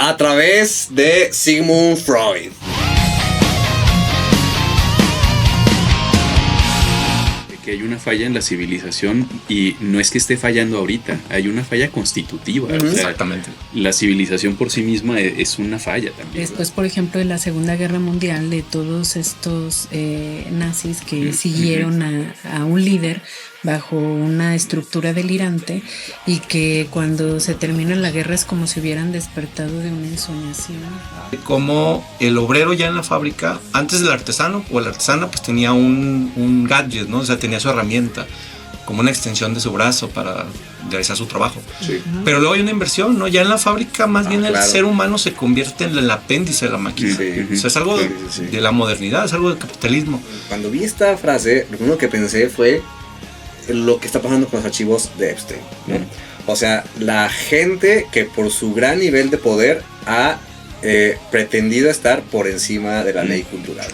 a través de Sigmund Freud. Que hay una falla en la civilización y no es que esté fallando ahorita, hay una falla constitutiva. O sea, exactamente. La civilización por sí misma es una falla también. Después, por ejemplo, de la Segunda Guerra Mundial, de todos estos nazis que siguieron a un líder bajo una estructura delirante y que cuando se termina la guerra es como si hubieran despertado de una ensoñación. Como el obrero ya en la fábrica, antes del artesano o la artesana, pues tenía un gadget, ¿no? O sea, tenía su herramienta, como una extensión de su brazo para realizar su trabajo. Sí. Pero luego hay una inversión, ¿no? Ya en la fábrica más bien claro. El ser humano se convierte en el apéndice de la máquina. Sí. O sea, es algo de la modernidad, es algo del capitalismo. Cuando vi esta frase, lo primero que pensé fue lo que está pasando con los archivos de Epstein, ¿no? O sea, la gente que por su gran nivel de poder ha pretendido estar por encima de la ley cultural.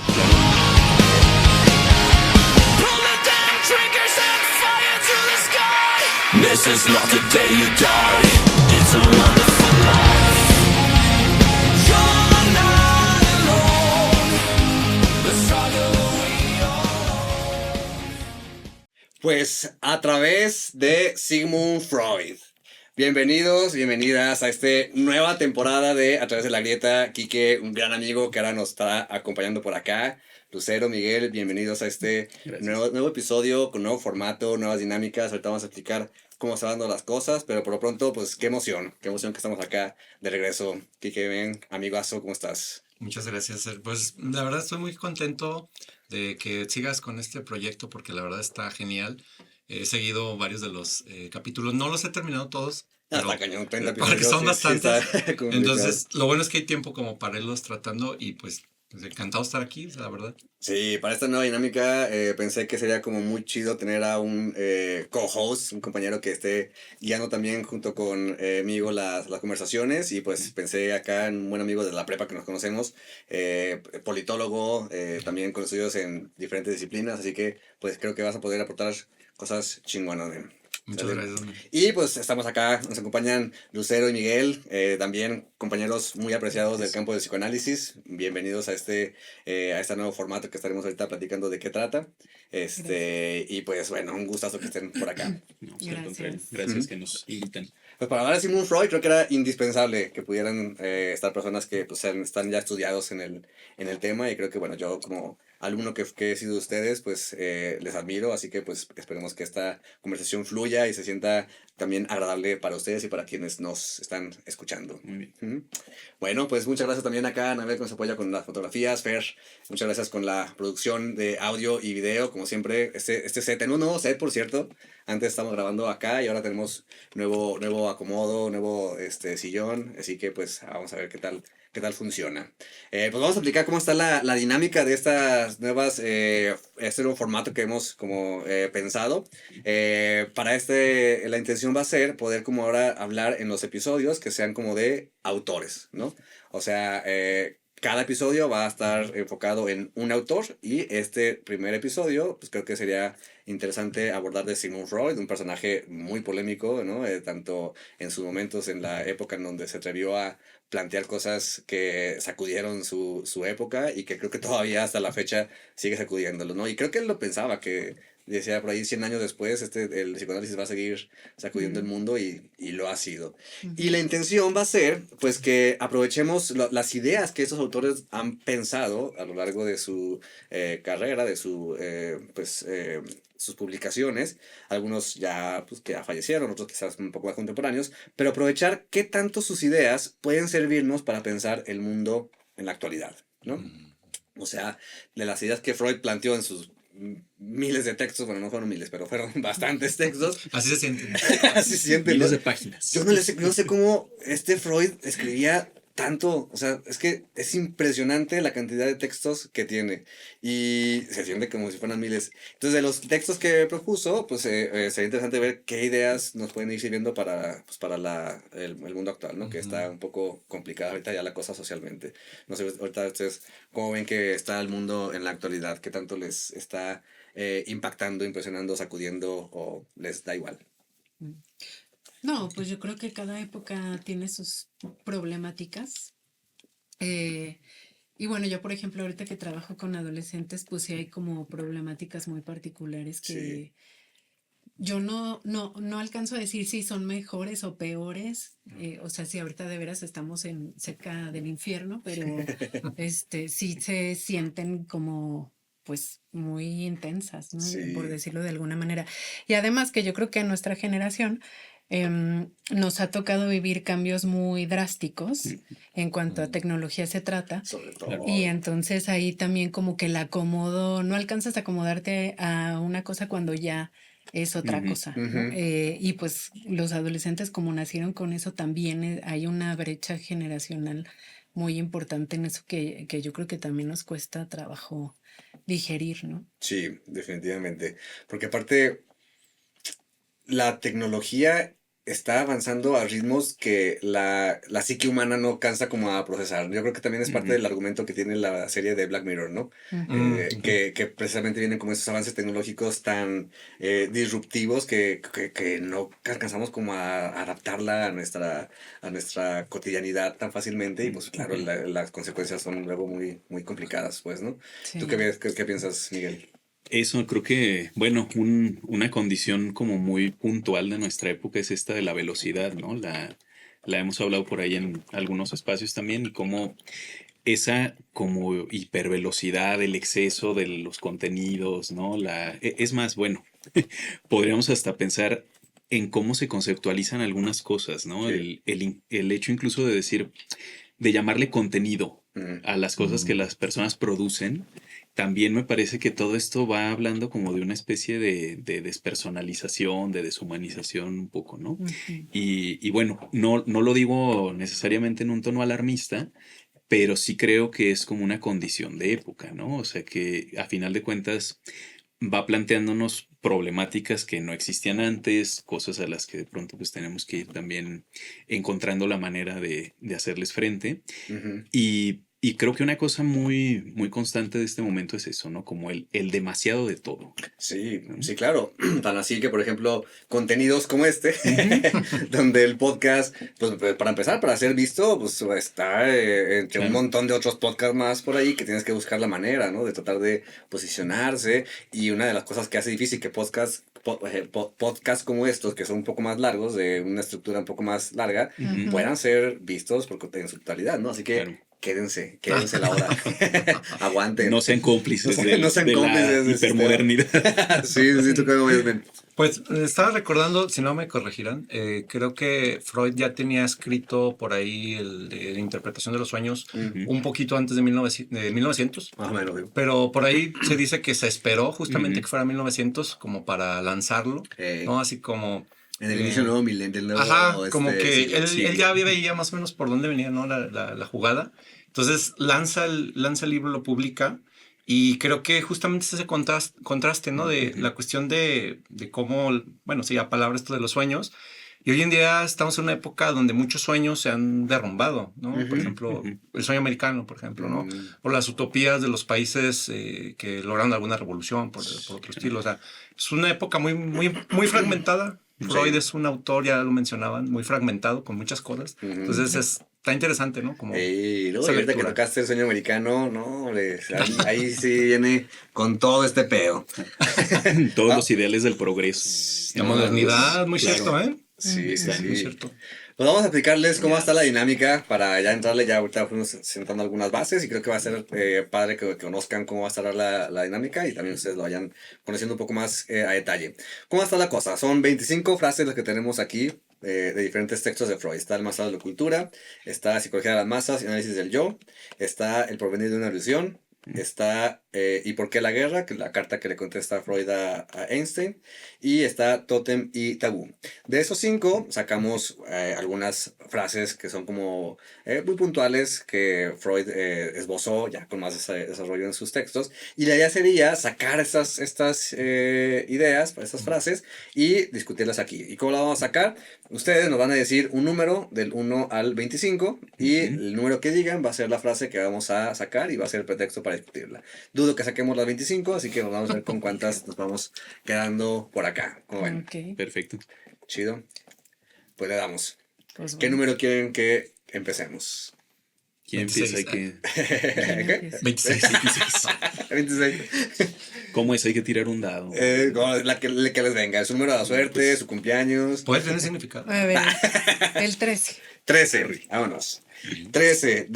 This is not the day you die. It's a wonderful life. You're not alone. The struggle we all. Pues a través de Sigmund Freud. Bienvenidos, bienvenidas a esta nueva temporada de A través de la grieta. Quique, un gran amigo que ahora nos está acompañando por acá. Lucero, Miguel, bienvenidos a este nuevo episodio con nuevo formato, nuevas dinámicas. Ahorita vamos a explicar cómo están dando las cosas, pero por lo pronto, pues qué emoción que estamos acá de regreso. Quique, ven, amigazo, ¿cómo estás? Muchas gracias. Pues la verdad estoy muy contento de que sigas con este proyecto porque la verdad está genial. He seguido varios de los capítulos, no los he terminado todos. Hasta cañón, 30 porque episodios. son bastantes. Sí, entonces, lo bueno es que hay tiempo como para irlos tratando y pues encantado de estar aquí, la verdad. Sí, para esta nueva dinámica pensé que sería como muy chido tener a un co-host, un compañero que esté guiando también junto conmigo las conversaciones y pues pensé acá en un buen amigo de la prepa que nos conocemos, politólogo, también con estudios en diferentes disciplinas, así que pues creo que vas a poder aportar cosas chingonas, man. Muchas gracias. Y pues estamos acá, nos acompañan Lucero y Miguel, también compañeros muy apreciados del campo del psicoanálisis. Bienvenidos a este nuevo formato que estaremos ahorita platicando de qué trata. Y pues bueno, un gustazo que estén por acá. No, gracias que nos invitan. Pues para hablar de Sigmund Freud creo que era indispensable que pudieran estar personas que pues están ya estudiados en el tema y creo que bueno, yo como alumno que he sido de ustedes, pues les admiro, así que pues esperemos que esta conversación fluya y se sienta también agradable para ustedes y para quienes nos están escuchando. Muy bien. Bueno, pues muchas gracias también acá a Anabel que nos apoya con las fotografías, Fer, muchas gracias con la producción de audio y video, como siempre, este set, tenemos un nuevo set por cierto, antes estamos grabando acá y ahora tenemos nuevo acomodo, nuevo sillón, así que pues vamos a ver qué tal funciona. Pues vamos a explicar cómo está la dinámica de estas nuevas, este nuevo formato que hemos como pensado. Para la intención va a ser poder como ahora hablar en los episodios que sean como de autores, ¿no? O sea, cada episodio va a estar enfocado en un autor y este primer episodio, pues creo que sería interesante abordar de Sigmund Freud, un personaje muy polémico, ¿no? Tanto en sus momentos, en la época en donde se atrevió a plantear cosas que sacudieron su época y que creo que todavía hasta la fecha sigue sacudiéndolo, ¿no? Y creo que él lo pensaba, que decía por ahí 100 años después, el psicoanálisis va a seguir sacudiendo el mundo y lo ha sido. Y la intención va a ser, pues, que aprovechemos las ideas que estos autores han pensado a lo largo de su carrera, de sus publicaciones, algunos ya, pues, que ya fallecieron, otros quizás un poco más contemporáneos, pero aprovechar qué tanto sus ideas pueden servirnos para pensar el mundo en la actualidad, ¿no? O sea, de las ideas que Freud planteó en sus miles de textos, bueno, no fueron miles, pero fueron bastantes textos. Así se siente. Así se siente, Miles ¿no? de páginas. Yo no sé cómo Freud escribía tanto, o sea, es que es impresionante la cantidad de textos que tiene y se siente como si fueran miles. Entonces, de los textos que propuso, pues sería interesante ver qué ideas nos pueden ir sirviendo para el mundo actual, ¿no? Que está un poco complicada ahorita ya la cosa socialmente. No sé, ahorita ustedes, ¿cómo ven que está el mundo en la actualidad? ¿Qué tanto les está impactando, impresionando, sacudiendo o les da igual? No, pues yo creo que cada época tiene sus problemáticas. Eh, y bueno, yo por ejemplo, ahorita que trabajo con adolescentes, pues sí hay como problemáticas muy particulares Sí. que yo no alcanzo a decir si son mejores o peores. O sea, si ahorita de veras estamos en cerca del infierno, pero sí se sienten como pues muy intensas, ¿no? Por Sí, decirlo de alguna manera. Y además que yo creo que a nuestra generación nos ha tocado vivir cambios muy drásticos en cuanto a tecnología se trata. sobre Claro. Y todo. entonces ahí también como que el acomodo, no alcanzas a acomodarte a una cosa cuando ya es otra Ujú. cosa, ¿no? Ujú. Y pues los adolescentes como nacieron con eso también hay una brecha generacional muy importante en eso que yo creo que también nos cuesta trabajo digerir, ¿no? Sí, definitivamente. Porque aparte, la tecnología está avanzando a ritmos que la psique humana no cansa como a procesar. Yo creo que también es parte Ujú. del argumento que tiene la serie de Black Mirror, ¿no? Ujú. Que precisamente vienen como esos avances tecnológicos tan disruptivos que no alcanzamos como a adaptarla a nuestra cotidianidad tan fácilmente y pues claro, las consecuencias son luego muy, muy complicadas, pues, ¿no? ¿Tú Sí. qué piensas, Miguel? Eso creo que, bueno, una condición como muy puntual de nuestra época es esta de la velocidad, ¿no? La hemos hablado por ahí en algunos espacios también y cómo esa como hipervelocidad, el exceso de los contenidos, ¿no? Es más, bueno, podríamos hasta pensar en cómo se conceptualizan algunas cosas, ¿no? Sí. El hecho incluso de decir, de llamarle contenido Ujú. a las cosas que las personas producen, también me parece que todo esto va hablando como de una especie de despersonalización, de deshumanización un poco, ¿no? Ujú. Y bueno, no lo digo necesariamente en un tono alarmista, pero sí creo que es como una condición de época, ¿no? O sea que a final de cuentas va planteándonos problemáticas que no existían antes, cosas a las que de pronto pues tenemos que ir también encontrando la manera de hacerles frente. Ujú. Y creo que una cosa muy constante de este momento es eso, ¿no? Como el demasiado de todo, Sí, ¿no? sí, claro. Tan así que, por ejemplo, contenidos como este, Ujú. donde el podcast, pues para empezar, para ser visto, pues está entre un Claro. montón de otros podcasts más por ahí que tienes que buscar la manera, ¿no? De tratar de posicionarse. Y una de las cosas que hace difícil que podcasts como estos, que son un poco más largos, de una estructura un poco más larga, Ujú. puedan ser vistos en su totalidad, ¿no? Así que Claro. quédense la hora. Aguanten. No sean cómplices No sean de la cómplices del sistema. hipermodernidad. Sí, sí, tú Sí. cómo ves, men. Pues estaba recordando, si no me corregirán, creo que Freud ya tenía escrito por ahí el de la interpretación de los sueños Ujú. un poquito antes de 1900, Más o menos, digo. pero por ahí se dice que se esperó justamente Ujú. que fuera 1900 como para lanzarlo, ¿no? Así como... En el inicio del eh, nuevo milenio, del nuevo Ajá, como que siglo. él Siglo. ya veía más o menos por dónde venía, ¿no? La jugada. Entonces lanza el libro, lo publica y creo que justamente es ese contraste, ¿no? De Ujú. la cuestión de cómo, bueno, sí, a palabra esto de los sueños. Y hoy en día estamos en una época donde muchos sueños se han derrumbado, ¿no? Por Ujú. ejemplo, Ujú. el sueño americano, por ejemplo, ¿no? Mm, O las utopías de los países que lograron alguna revolución por otro estilo. O sea, es una época muy fragmentada. Freud sí. es un autor, ya lo mencionaban, muy fragmentado, con muchas cosas. Ujú. Entonces está interesante, ¿no? Como Ey, no, esa y ahorita que lectura. tocaste el sueño americano, no, hombre, ahí sí viene con todo este peo. Todos Ah, los ideales del progreso, La no, pues, modernidad, muy claro. cierto, ¿eh? sí, sí, Muy sí. cierto. Pues vamos a explicarles cómo está la Yes. dinámica para ya entrarle, ya ahorita fuimos sentando algunas bases y creo que va a ser padre que conozcan cómo va a estar la dinámica y también ustedes lo vayan conociendo un poco más a detalle. ¿Cómo está la cosa? Son 25 frases las que tenemos aquí de diferentes textos de Freud. Está el Masado de la cultura, está Psicología de las masas y análisis del yo, está El porvenir de una ilusión, está ¿Y por qué la guerra? Que es la carta que le contesta Freud a Einstein, y está Tótem y Tabú. De esos 5 sacamos algunas frases que son como muy puntuales que Freud esbozó ya con más desarrollo en sus textos. Y la idea sería sacar estas ideas, estas frases y discutirlas aquí. ¿Y cómo la vamos a sacar? Ustedes nos van a decir un número del 1 al 25 y Ujú. el número que digan va a ser la frase que vamos a sacar y va a ser el pretexto para discutirla. Dudo que saquemos las 25, así que nos vamos a ver con cuántas nos vamos quedando por acá. ¿Cómo ven? Ok. Perfecto. Chido. pues le damos. Pues ¿Qué bueno. número quieren que empecemos? ¿Quién 26. empieza? ¿Qué? 26. 26. ¿Cómo es? Hay que tirar un dado. Como que les venga, su número de la suerte, su cumpleaños. Puede tener significado. A ver, el 13. 13, vámonos. 13,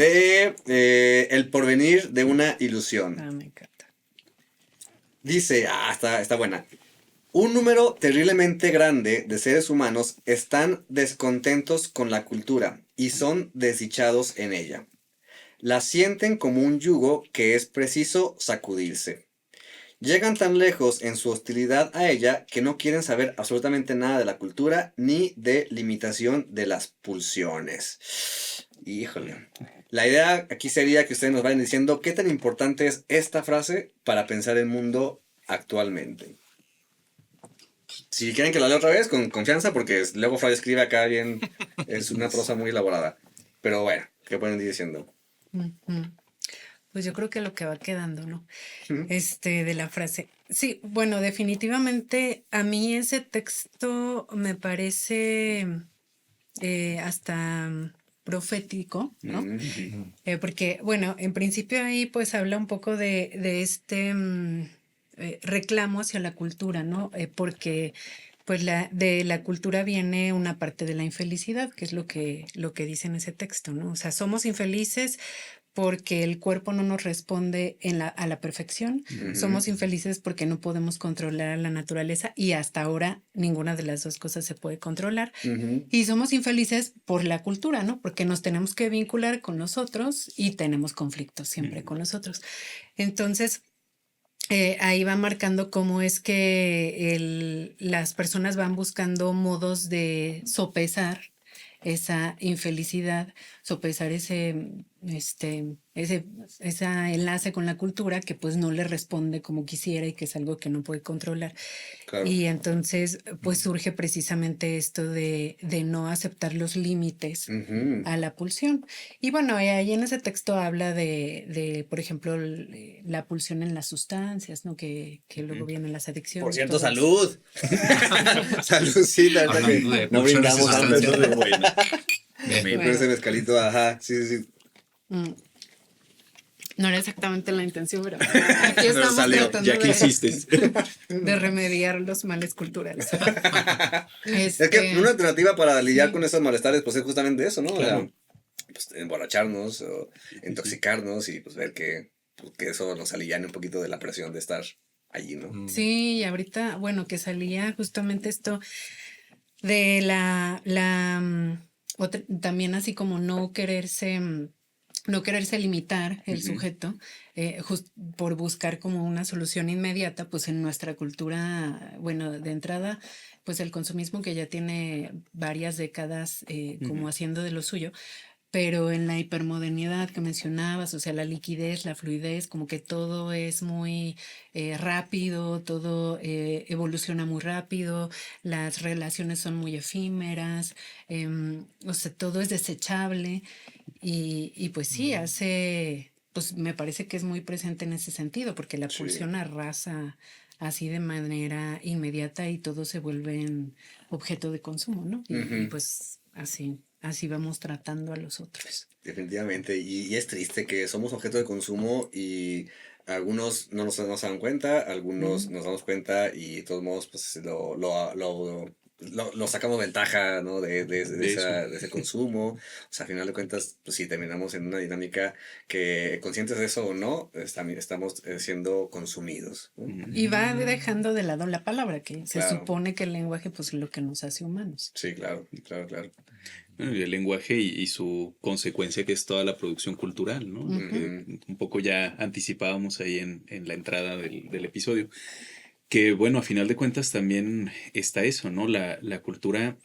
El porvenir de una ilusión. Ah, me encanta. Dice, está buena. Un número terriblemente grande de seres humanos están descontentos con la cultura y son desdichados en ella. La sienten como un yugo que es preciso sacudirse. Llegan tan lejos en su hostilidad a ella que no quieren saber absolutamente nada de la cultura ni de limitación de las pulsiones. Híjole. La idea aquí sería que ustedes nos vayan diciendo qué tan importante es esta frase para pensar el mundo actualmente. Si quieren que la lea otra vez, con confianza, porque luego Freud escribe acá bien, es una prosa muy elaborada. Pero bueno, ¿qué pueden ir diciendo? Ujú. Pues yo creo que lo que va quedando, ¿no? Ujú. De la frase. Sí, bueno, definitivamente a mí ese texto me parece hasta profético, ¿no? Mm. Porque, bueno, en principio ahí pues habla un poco de este reclamo hacia la cultura, ¿no? Porque pues de la cultura viene una parte de la infelicidad, que es lo que dice en ese texto, ¿no? O sea, somos infelices porque el cuerpo no nos responde a la perfección. Ujú. Somos infelices porque no podemos controlar a la naturaleza y hasta ahora ninguna de las dos cosas se puede controlar. Ujú. Y somos infelices por la cultura, ¿no? Porque nos tenemos que vincular con los otros y tenemos conflictos siempre con los otros. Entonces, ahí va marcando cómo es que las personas van buscando modos de sopesar esa infelicidad, sopesar ese enlace con la cultura que pues no le responde como quisiera y que es algo que no puede controlar. Claro. Y entonces pues surge precisamente esto de no aceptar los límites Ujú. a la pulsión. Y bueno, ahí en ese texto habla por ejemplo, la pulsión en las sustancias, ¿no? Que luego vienen las adicciones. Por cierto, todo eso. salud. Saludcita, ahorita que Hablando de no pulsiones y brindamos antes. sustancias. Bueno, Bien. Con ese mezcalito, ajá, sí. Mm. No era exactamente la intención, pero aquí Pero estamos salió, tratando ya que hiciste. de remediar los males culturales. Es que una alternativa para lidiar sí. con esos malestares, pues es justamente eso, ¿no? Claro. O sea, pues, emborracharnos o intoxicarnos y pues ver que eso nos aliviane un poquito de la presión de estar allí, ¿no? Sí, y ahorita, bueno, que salía justamente esto de también así como no quererse limitar el Ujú. sujeto por buscar como una solución inmediata, pues en nuestra cultura, bueno, de entrada, pues el consumismo que ya tiene varias décadas como haciendo de lo suyo, pero en la hipermodernidad que mencionabas, o sea, la liquidez, la fluidez, como que todo es muy rápido, todo evoluciona muy rápido, las relaciones son muy efímeras, o sea, todo es desechable y pues sí, pues me parece que es muy presente en ese sentido, porque la Sí. pulsión arrasa así de manera inmediata y todo se vuelve objeto de consumo, ¿no? Y Ujú. pues así vamos tratando a los otros. Definitivamente. Y es triste que somos objeto de consumo y algunos no nos dan cuenta, algunos nos damos cuenta y de todos modos pues lo sacamos ventaja, ¿no? de ese consumo. O sea, a final de cuentas, pues sí, terminamos en una dinámica que, conscientes de eso o no, estamos siendo consumidos, ¿no? Y va dejando de lado la palabra, que se Claro. supone que el lenguaje pues es lo que nos hace humanos. Sí, claro. Bueno, y el lenguaje y su consecuencia que es toda la producción cultural, ¿no? Lo que un poco ya anticipábamos ahí en la entrada del episodio. Que bueno, a final de cuentas también está eso, ¿no? La cultura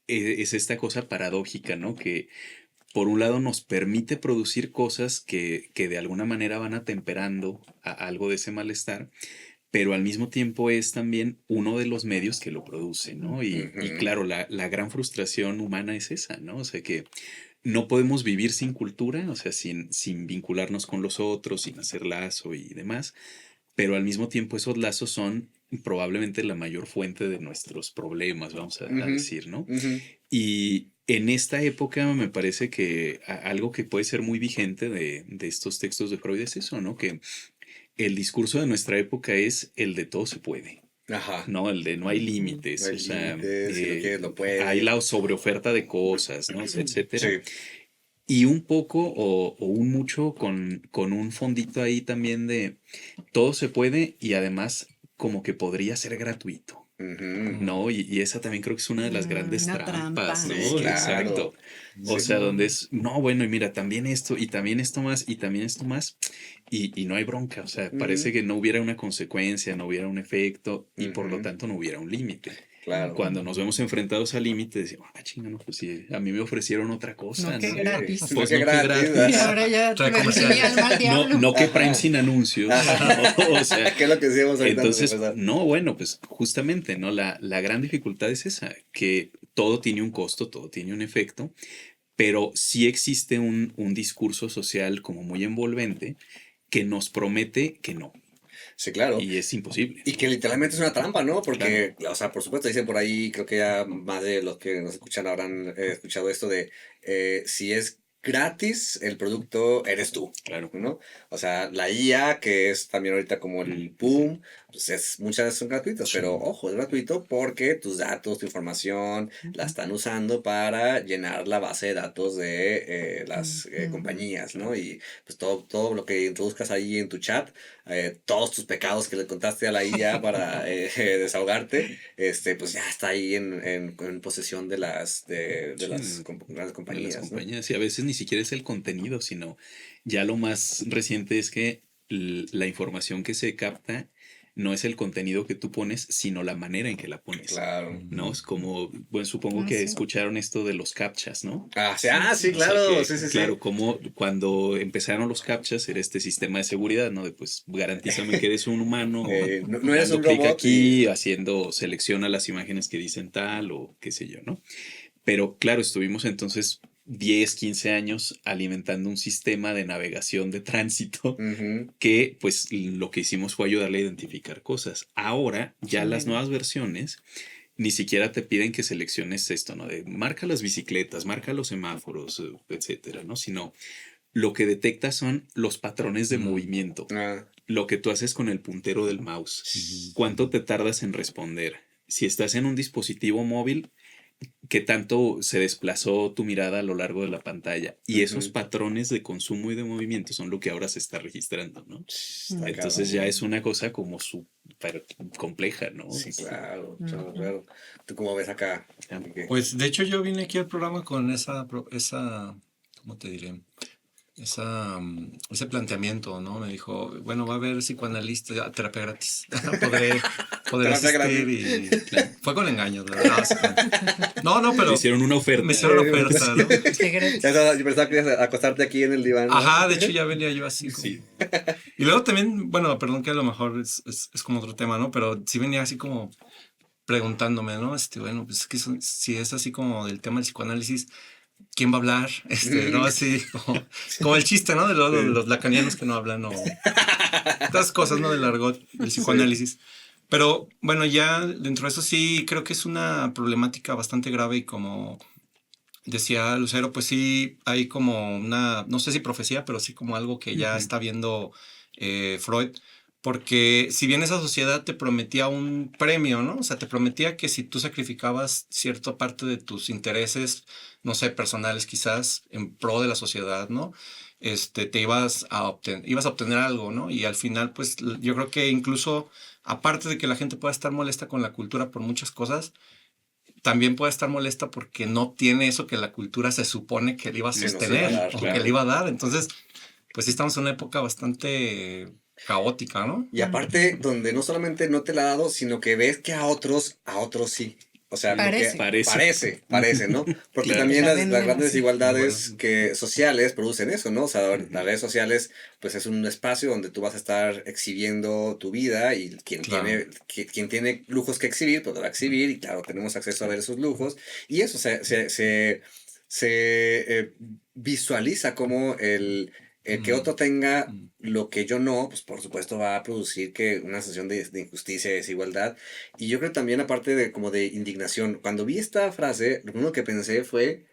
es esta cosa paradójica, ¿no? Que por un lado nos permite producir cosas que de alguna manera van atemperando a algo de ese malestar, pero al mismo tiempo es también uno de los medios que lo produce, ¿no? Y claro, la gran frustración humana es esa, ¿no? O sea que no podemos vivir sin cultura, o sea, sin vincularnos con los otros, sin hacer lazo y demás, pero al mismo tiempo esos lazos son probablemente la mayor fuente de nuestros problemas, vamos a Ujú, decir, ¿no? ujú. Y en esta época me parece que algo que puede ser muy vigente de estos textos de Freud es eso, ¿no? Que el discurso de nuestra época es el de todo se puede, Ajá. ¿no? El de no hay No límites, hay o sea, límites, si lo quieres, lo hay puedes. la sobreoferta de cosas, ¿no? Etcétera. Sí. Y un poco o un mucho con un fondito ahí también de todo se puede y además como que podría ser gratuito. Ujú. No, y esa también creo que es una de las grandes Una trampa. trampas, ¿no? Sí, claro. Exacto. O Sí. sea, donde es, no, bueno, y mira, también esto, y también esto más, y también esto más, y no hay bronca. O sea, parece Ujú, que no hubiera una consecuencia, no hubiera un efecto, y por lo ujú. tanto no hubiera un límite. Claro. Cuando nos vemos enfrentados al límite, decimos, ah, chinga, no, pues sí, a mí me ofrecieron otra cosa, No, que ¿no? gratis. Sí, Pues no, no, que que gratis. gratis. Y ahora ya Trae vendí mi comerciales. alma al No, diablo. no que Ajá. Prime sin anuncios, Ajá. ¿no? O sea, ¿Qué es lo que decíamos ahorita antes de entonces, empezar? no, bueno, pues justamente, ¿no? La gran dificultad es esa, que todo tiene un costo, todo tiene un efecto, pero sí existe un discurso social como muy envolvente que nos promete que no, Sí, claro. y es imposible. Y que literalmente es una trampa, ¿no? Claro. Porque, o sea, por supuesto, dicen por ahí, creo que ya más de los que nos escuchan habrán escuchado esto de si es gratis, el producto eres tú, Claro. ¿no? O sea, la IA, que es también ahorita como el boom, pues muchas veces son gratuitas, pero ojo, es gratuito porque tus datos, tu información, la están usando para llenar la base de datos de las Ujú. compañías, ¿no? Y pues todo lo que introduzcas ahí en tu chat, todos tus pecados que le contaste a la IA para desahogarte, pues ya está ahí en posesión de Sí, las grandes de las compañías, ¿no? compañías. Y a veces ni siquiera es el contenido, sino ya lo más reciente es que la información que se capta no es el contenido que tú pones, sino la manera en que la pones. Claro. ¿No? Es como, bueno, supongo Ah, que sí. escucharon esto de los captchas, ¿no? Sí, O sea claro, que, sí, sí, sí. claro, como cuando empezaron los captchas era este sistema de seguridad, ¿no? De pues garantízame que eres un humano, No eres dando un clic robot aquí, haciendo, selecciona las imágenes que dicen tal o qué sé yo, ¿no? Pero claro, estuvimos entonces 10, 15 años alimentando un sistema de navegación de tránsito Ujú. que pues lo que hicimos fue ayudarle a identificar cosas. Ahora ya Sí. las nuevas versiones ni siquiera te piden que selecciones esto, ¿no? De marca las bicicletas, marca los semáforos, etcétera, ¿no? Sino lo que detecta son los patrones de movimiento, Ah, lo que tú haces con el puntero del mouse, cuánto te tardas en responder. Si estás en un dispositivo móvil, qué tanto se desplazó tu mirada a lo largo de la pantalla. Y esos Ujú. patrones de consumo y de movimiento son lo que ahora se está registrando, ¿no? Está Entonces cabrón. ya es una cosa como súper compleja, ¿no? Sí, claro, Ujú. claro. ¿Tú cómo ves acá? Ah, Enrique? Pues de hecho yo vine aquí al programa con ¿cómo te diré? Ese planteamiento, ¿no? Me dijo, bueno, va a haber psicoanalista, terapia gratis. Podré Terapia asistir y fue con engaños, la verdad. No, Le pero hicieron una oferta. me hicieron oferta, ¿no? Qué gratis. Yo pensaba que ibas a acostarte aquí en el diván, ¿no? Ajá, de hecho ya venía yo así. Sí. Y luego también, bueno, perdón que a lo mejor es como otro tema, ¿no? Pero sí venía así como preguntándome, ¿no? Bueno, pues es que si es así como del tema del psicoanálisis, ¿quién va a hablar? ¿No? Así como el chiste, ¿no? De los lacanianos que no hablan o estas cosas, ¿no? Del argot del psicoanálisis. Pero bueno, ya dentro de eso sí creo que es una problemática bastante grave y como decía Lucero, pues sí hay como una, no sé si profecía, pero sí como algo que ya está viendo Freud, porque si bien esa sociedad te prometía un premio, ¿no? O sea, te prometía que si tú sacrificabas cierta parte de tus intereses, no sé, personales quizás, en pro de la sociedad, ¿no? Te ibas a obtener algo, ¿no? Y al final, pues yo creo que incluso, aparte de que la gente pueda estar molesta con la cultura por muchas cosas, también puede estar molesta porque no tiene eso que la cultura se supone que le iba a Que nos iba a sostener dar, o claro. que le iba a dar. Entonces, pues sí estamos en una época bastante caótica, ¿no? Y aparte, donde no solamente no te la ha dado, sino que ves que a otros sí. O sea, Parece. parece, ¿no? Porque Claro. también La las venden grandes así. desigualdades sociales producen eso, ¿no? O sea, las redes sociales, pues es un espacio donde tú vas a estar exhibiendo tu vida y Claro. quien tiene lujos que exhibir, pues lo va a exhibir y claro, tenemos acceso a ver esos lujos. Y eso se visualiza como El que otro tenga lo que yo no, pues por supuesto va a producir que una sensación de injusticia y desigualdad. Y yo creo también, aparte de como de indignación, cuando vi esta frase, lo primero que pensé fue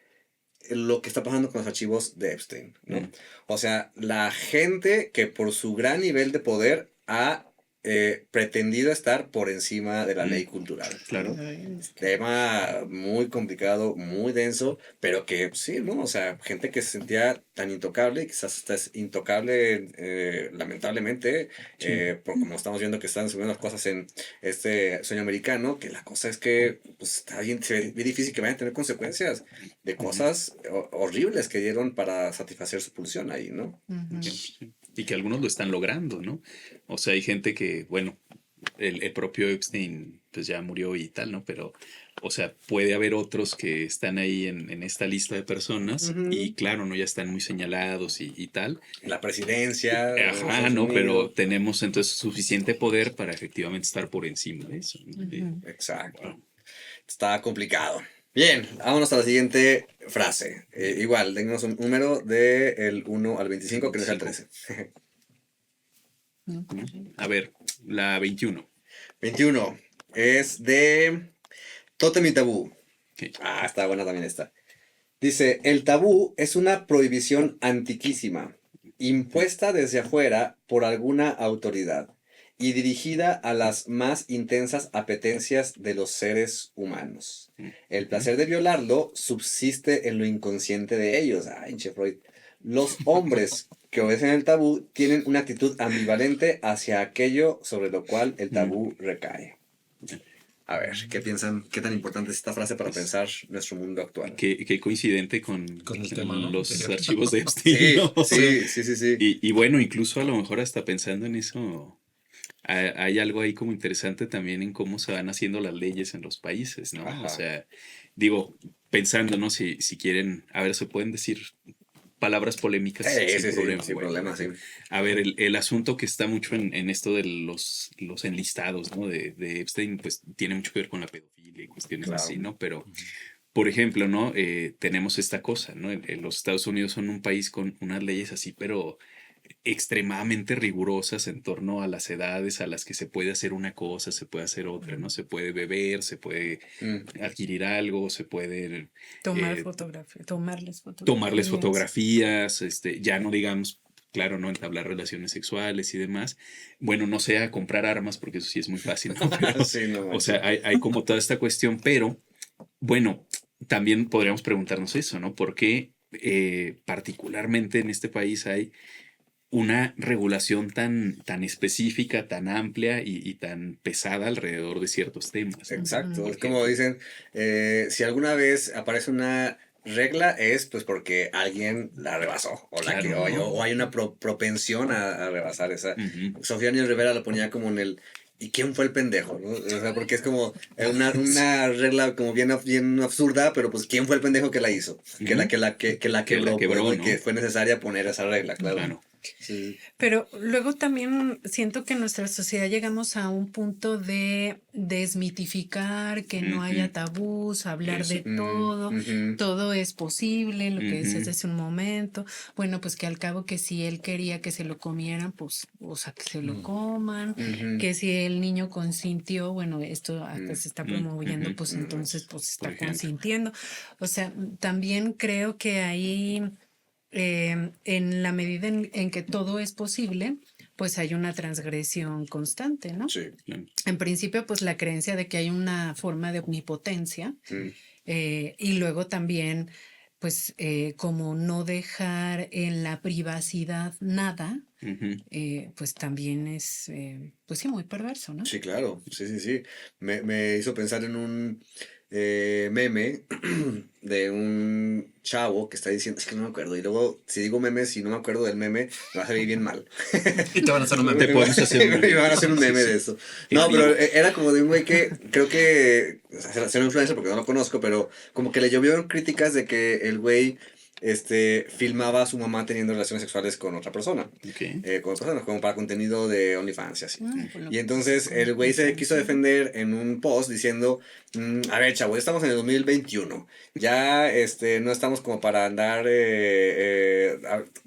lo que está pasando con los archivos de Epstein, ¿no? O sea, la gente que por su gran nivel de poder ha pretendido estar por encima de la ley cultural. Claro. Tema muy complicado, muy denso, pero que sí, ¿no? O sea, gente que se sentía tan intocable, quizás hasta es intocable, lamentablemente, por como estamos viendo que están subiendo las cosas en este sueño americano, que la cosa es que pues, está bien, se ve bien difícil que vayan a tener consecuencias de cosas horribles que dieron para satisfacer su pulsión ahí, ¿no? Y que algunos lo están logrando, ¿no? O sea, hay gente que, bueno, el propio Epstein pues ya murió y tal, ¿no? Pero, o sea, puede haber otros que están ahí en esta lista de personas y claro, ¿no? Ya están muy señalados y tal. La presidencia. Ajá, ¿no? Pero tenemos entonces suficiente poder para efectivamente estar por encima de eso, ¿no? Exacto. Está complicado. Bien, vámonos a la siguiente frase. Igual, tenemos un número del 1 al 25, que no es el 13. A ver, la 21. 21 es de Tótem y Tabú. Okay. Está buena también esta. Dice, el tabú es una prohibición antiquísima, impuesta desde afuera por alguna autoridad y dirigida a las más intensas apetencias de los seres humanos. El placer de violarlo subsiste en lo inconsciente de ellos. Ay, Che Freud. Los hombres que obedecen el tabú tienen una actitud ambivalente hacia aquello sobre lo cual el tabú recae. A ver, ¿qué piensan? ¿Qué tan importante es esta frase para pensar nuestro mundo actual? Qué coincidente con el tema, ¿no? los archivos de Epstein. Sí, ¿no? sí. Y bueno, incluso a lo mejor hasta pensando en eso, hay algo ahí como interesante también en cómo se van haciendo las leyes en los países, ¿no? Ajá. O sea, digo, pensando, ¿no? Si quieren, a ver, se pueden decir palabras polémicas Sin bueno. problema, sí. A ver, el asunto que está mucho en esto de los enlistados, ¿no? De Epstein, pues tiene mucho que ver con la pedofilia y cuestiones así, ¿no? Pero, por ejemplo, ¿no? Tenemos esta cosa, ¿no? Los Estados Unidos son un país con unas leyes así, pero extremadamente rigurosas en torno a las edades a las que se puede hacer una cosa, se puede hacer otra, ¿no? Se puede beber, se puede adquirir algo, se puede tomarles fotografías, ya no digamos, claro, no entablar relaciones sexuales y demás. Bueno, no sea comprar armas, porque eso sí es muy fácil, ¿no? Pero, Sí, no, o sea, hay como toda esta cuestión, pero bueno, también podríamos preguntarnos eso, ¿no? ¿Por qué particularmente en este país hay una regulación tan específica, tan amplia y tan pesada alrededor de ciertos temas? Exacto, es como dicen, si alguna vez aparece una regla es pues porque alguien la rebasó o, Claro. o hay una propensión a rebasar esa. Ujú. Sofía Niño Rivera lo ponía como en el ¿y quién fue el pendejo? ¿No? O sea, porque es como una regla como bien absurda, pero pues ¿quién fue el pendejo que la hizo? Que la quebró, quebró, pues, ¿no? que fue necesaria poner esa regla, claro. Claro. Sí. Pero luego también siento que en nuestra sociedad llegamos a un punto de desmitificar, que no haya tabús, hablar Eso. de todo, todo es posible, lo que decías hace un momento. Bueno, pues que al cabo que si él quería que se lo comieran, pues, o sea, que se lo coman, que si el niño consintió, bueno, esto acá se está promoviendo, pues entonces pues Por está ejemplo. consintiendo. O sea, también creo que ahí en la medida en que todo es posible, pues hay una transgresión constante, ¿no? Sí. Claro. En principio, pues la creencia de que hay una forma de omnipotencia y luego también, pues como no dejar en la privacidad nada, pues también es, pues sí, muy perverso, ¿no? Sí, claro, sí. Me hizo pensar en un meme de un chavo que está diciendo, es que no me acuerdo, y luego si digo memes y no me acuerdo del meme, me va a salir bien mal. Y te van a hacer un meme. Te podemos hacer un meme. Me van a hacer un meme Sí, de sí. eso. En No, vivo. pero era como de un güey que creo que, o sea, ser un influencer porque no lo conozco, pero como que le llovieron críticas de que el güey filmaba a su mamá teniendo relaciones sexuales con otra persona. Ok. Con personas, como para contenido de OnlyFans y así. Pues lo Y que entonces pasa con el güey se OnlyFans, quiso ¿no? defender en un post diciendo, a ver, chavo, ya estamos en el 2021, ya no estamos como para andar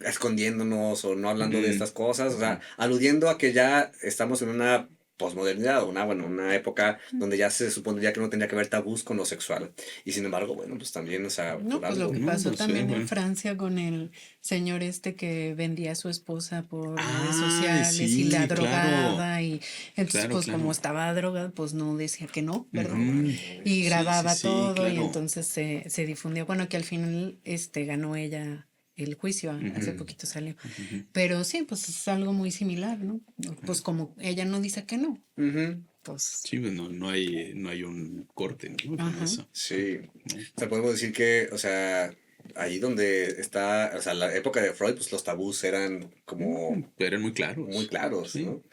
escondiéndonos o no hablando de estas cosas, o sea, aludiendo a que ya estamos en una posmodernidad, una época donde ya se supondría que no tendría que haber tabús con lo sexual. Y sin embargo, bueno, pues también, o sea, No, por pues lo algo. que No, pasó pues, también en bueno. Francia con el señor que vendía a su esposa por redes Ay, sociales y la sí, claro. drogaba y entonces Claro, pues como claro. estaba drogada pues no decía que no, ¿verdad? Ujú. Y Sí, sí, grababa sí, todo y claro. entonces se difundió. Bueno, que al final ganó ella el juicio, hace Ujú, poquito salió. ujú. Pero sí, pues es algo muy similar, ¿no? Pues como ella no dice que no, Ujú. pues, Sí, pues no hay un corte, ¿no? Con ajá. eso, Sí, ¿no? o sea, podemos decir que, o sea, ahí donde está, o sea, la época de Freud, pues los tabús eran como Eran muy muy claros. claros, Sí. ¿no?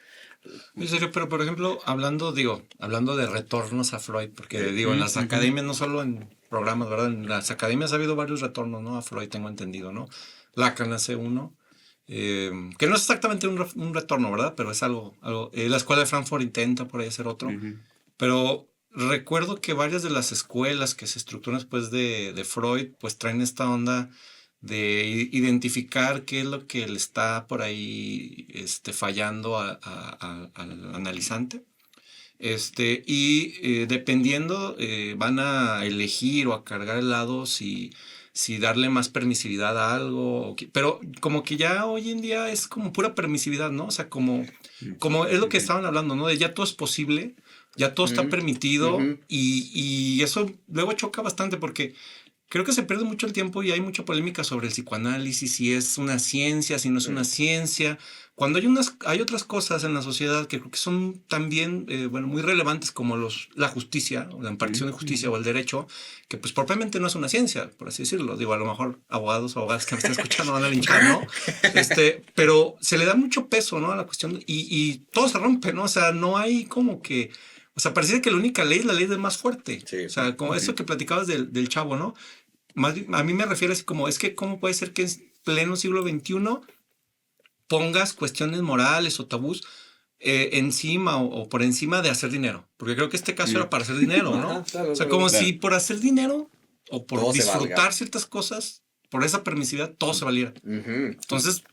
En serio, pero por ejemplo, hablando de retornos a Freud, porque digo, en las Ujú. academias, no solo en programas, ¿verdad? En las academias ha habido varios retornos, ¿no? A Freud, tengo entendido, ¿no? Lacan hace uno, que no es exactamente un retorno, ¿verdad? Pero es algo. La escuela de Frankfurt intenta por ahí hacer otro, Ujú. pero recuerdo que varias de las escuelas que se estructuran después de Freud, pues traen esta onda de identificar qué es lo que le está por ahí fallando al analizante. Dependiendo, van a elegir o a cargar el lado si darle más permisividad a algo. Pero como que ya hoy en día es como pura permisividad, ¿no? O sea, como es lo que Ujú. estaban hablando, ¿no? De ya todo es posible, ya todo está Ujú, permitido ujú, y eso luego choca bastante porque creo que se pierde mucho el tiempo y hay mucha polémica sobre el psicoanálisis, si es una ciencia, si no es una ciencia. Cuando hay otras cosas en la sociedad que creo que son también, muy relevantes como la justicia, o la impartición de justicia Ujú. o el derecho, que pues propiamente no es una ciencia, por así decirlo. Digo, a lo mejor abogados o abogadas que me están escuchando van a linchar, ¿no? Pero se le da mucho peso, ¿no? A la cuestión y todo se rompe, ¿no? O sea, no hay como que... O sea, parece que la única ley es la ley del más fuerte. sí. O sea, como eso que platicabas del chavo, ¿no? A mí me refiero así como, es que cómo puede ser que en pleno siglo XXI pongas cuestiones morales o tabús encima o por encima de hacer dinero. Porque creo que este caso Mm. era para hacer dinero, ¿no? Ajá, O claro, sea, como claro. si Claro. por hacer dinero o por Todo se valga. disfrutar ciertas cosas, por esa permisividad, todo se valiera. Ujú. Entonces,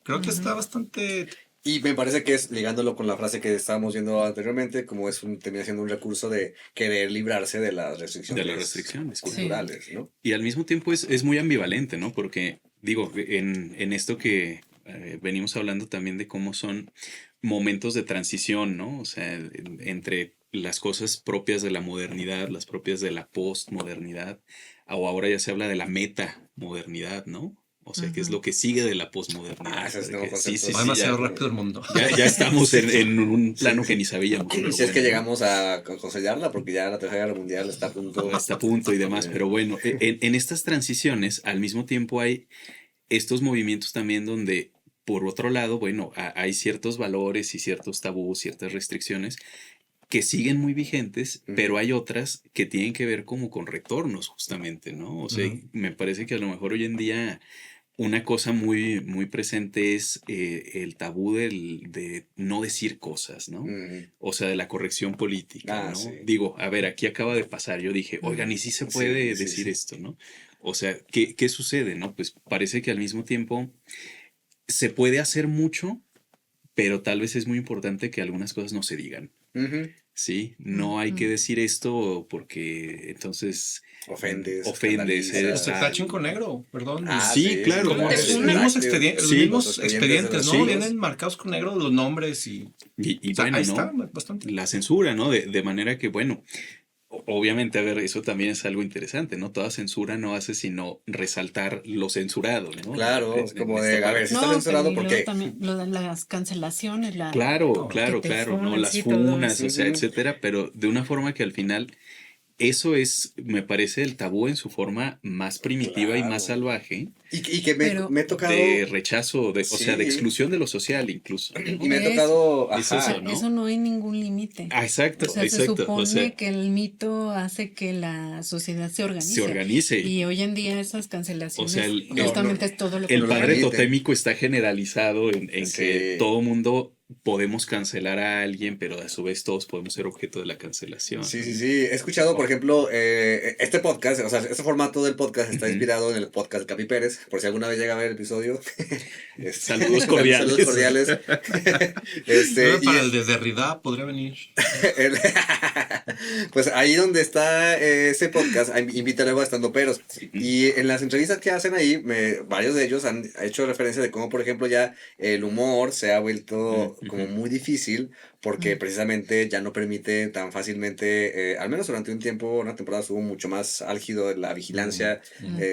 creo que está Ujú. bastante... Y me parece que es ligándolo con la frase que estábamos viendo anteriormente, como termina siendo un recurso de querer librarse de las De restricciones las restricciones, claro. Sí. culturales, ¿no? Y al mismo tiempo es muy ambivalente, ¿no? Porque, digo, en esto que venimos hablando también de cómo son momentos de transición, ¿no? O sea, entre las cosas propias de la modernidad, las propias de la postmodernidad, o ahora ya se habla de la metamodernidad, ¿no? O sea, que es Ujú. lo que sigue de la Ah, posmodernidad. ese es para nuevo que- Sí, concepto. sí, Va sí, demasiado ya, rápido el mundo. ya estamos en un Sí, plano que sí. ni sabíamos. Y Pero si es que bueno, ¿no? llegamos a consolidarla, porque ya la Tercera Guerra Mundial está a punto. Hasta punto y demás, de- pero bueno, en estas transiciones al mismo tiempo hay estos movimientos también donde, por otro lado, bueno, hay ciertos valores y ciertos tabús, ciertas restricciones que siguen muy vigentes, pero Ujú. hay otras que tienen que ver como con retornos justamente, ¿no? O sea, Ujú. me parece que a lo mejor hoy en día una cosa muy, muy presente es el tabú de no decir cosas, ¿no? Ujú. O sea, de la corrección política, Ah, ¿no? sí. Digo, a ver, aquí acaba de pasar, yo dije, oigan, ¿y si se puede Sí, sí, decir sí. esto, no? O sea, ¿qué sucede, no? Pues parece que al mismo tiempo se puede hacer mucho, pero tal vez es muy importante que algunas cosas no se digan, Ujú. ¿sí? No hay que Ujú. decir esto porque entonces Ofendes, ofendes. O se escandalizas. tachen con negro, perdón. Ah, Sí, sí, sí, claro. Como Te los funan. mismos, exacto. los Sí, Los mismos expedientes de expedientes, los ¿no? Sí. chicos. Vienen marcados con negro los nombres y... Y O sea, bueno, ahí está, ¿no? bastante. La censura, ¿no? De manera que, bueno, obviamente, a ver, eso también es algo interesante, ¿no? Toda censura no hace sino resaltar lo censurado, ¿no? Claro, es como Esta de, a ver, si parte. está No, pero censurado, y ¿por luego qué? también lo de las cancelaciones, Claro, No, que claro, te claro, ¿no? funan, Las sí, todo funas, o eso. sea, Ujú. etcétera, pero de una forma que al final eso es, me parece, el tabú en su forma más primitiva y más Claro. salvaje, Y que Pero- me he tocado... de rechazo, o sea, de Sí. exclusión de lo social incluso. Y me ha Es- tocado... es ajá, eso, ¿no? Eso no hay ningún límite. Ah, exacto, O sea, se exacto. supone O sea, que el mito hace que la sociedad se organice. se organice. Y hoy en día esas cancelaciones O sea, justamente es todo lo el lo padre permite. totémico está generalizado en Sí. que todo mundo podemos cancelar a alguien, pero a su vez todos podemos ser objeto de la cancelación. Sí, sí, sí. He escuchado, por ejemplo, este podcast, o sea, este formato del podcast está Ujú. inspirado en el podcast de Capi Pérez, por si alguna vez llega a ver el episodio. Saludos cordiales. Saludos cordiales. Para y el de Derrida podría venir. el- pues ahí donde está ese podcast, invita luego a estandoperos. Y en las entrevistas que hacen ahí, varios de ellos han hecho referencia de cómo, por ejemplo, ya el humor se ha vuelto como muy difícil porque precisamente ya no permite tan fácilmente, al menos durante un tiempo, una temporada estuvo mucho más álgido de la vigilancia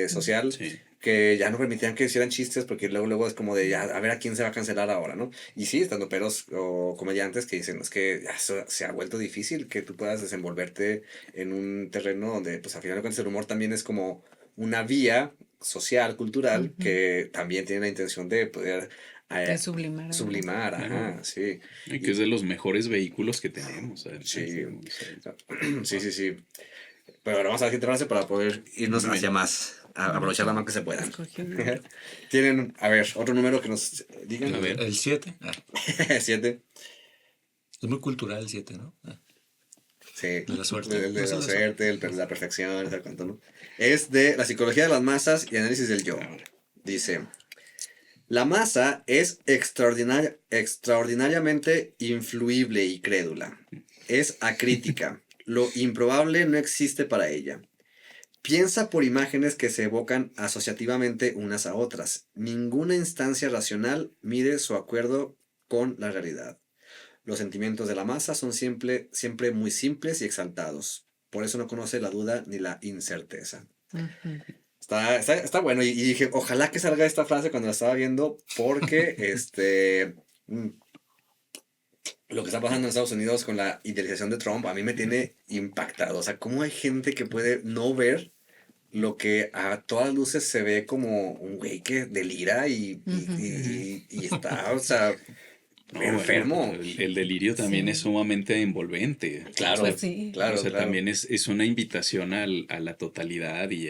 social. Sí. Que ya no permitían que hicieran chistes porque luego es como de ya, a ver a quién se va a cancelar ahora, ¿no? Y sí, estando peros o comediantes que dicen, es que ya se ha vuelto difícil que tú puedas desenvolverte en un terreno donde, pues al final de cuentas, el humor también es como una vía social, cultural, que también tiene la intención de poder de sublimar. ¿no? sublimar, Claro. ajá, sí. Y que es de los mejores vehículos que tenemos. Sí. O sea, Sí, sí, sí. Pero ahora vamos a la siguiente frase para poder irnos Muy hacia bien. más, a aprovechar la más que se pueda. Escogí uno. Tienen, a ver, otro número que nos digan. A ver. El 7. 7. Es muy cultural el 7, ¿no? Sí. De la suerte. El de No sé la de suerte, el de la perfección, ¿sabes cuánto, no? Es de la psicología de las masas y análisis del yo. Dice, la masa es extraordinariamente influible y crédula. Es acrítica. Lo improbable no existe para ella. Piensa por imágenes que se evocan asociativamente unas a otras. Ninguna instancia racional mide su acuerdo con la realidad. Los sentimientos de la masa son siempre muy simples y exaltados. Por eso no conoce la duda ni la incerteza. Ujú. Está bueno. Y dije, ojalá que salga esta frase cuando la estaba viendo, porque lo que está pasando en Estados Unidos con la idealización de Trump a mí me tiene impactado. O sea, cómo hay gente que puede no ver lo que a todas luces se ve como un güey que delira y está, o sea, no, enfermo. bueno, el delirio también Sí. es sumamente envolvente. Claro, O sea, Sí. claro, o sea, claro. también es una invitación a la totalidad y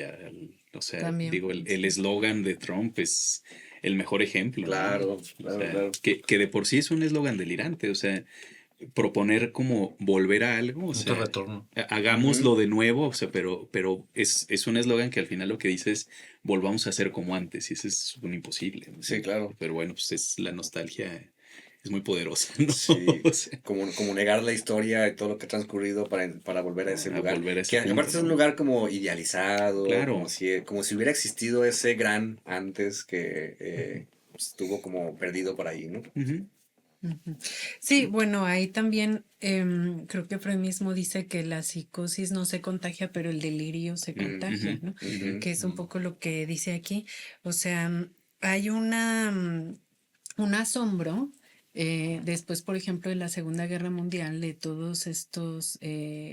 o sea, También. digo, el eslogan de Trump es el mejor ejemplo. ¿no? Claro, O claro, sea, claro. que de por sí es un eslogan delirante, o sea, proponer como volver a algo, o Un sea, retorno. hagámoslo de nuevo, o sea, pero es un eslogan que al final lo que dice es volvamos a ser como antes, y eso es un imposible. ¿no? Sí, claro. Pero bueno, pues es la nostalgia, es muy poderosa, ¿no? Sí, O sea, como negar la historia y todo lo que ha transcurrido para volver a ese A lugar. volver a ese Que punto, aparte es un ¿no? lugar como idealizado, Claro. como si hubiera existido ese gran antes que estuvo como perdido por ahí, ¿no? ujú. Ujú. Sí, bueno, ahí también creo que Freud mismo dice que la psicosis no se contagia, pero el delirio se contagia, ¿no? Ujú. Que es un poco lo que dice aquí. O sea, hay un asombro. Después, por ejemplo, de la Segunda Guerra Mundial, de todos estos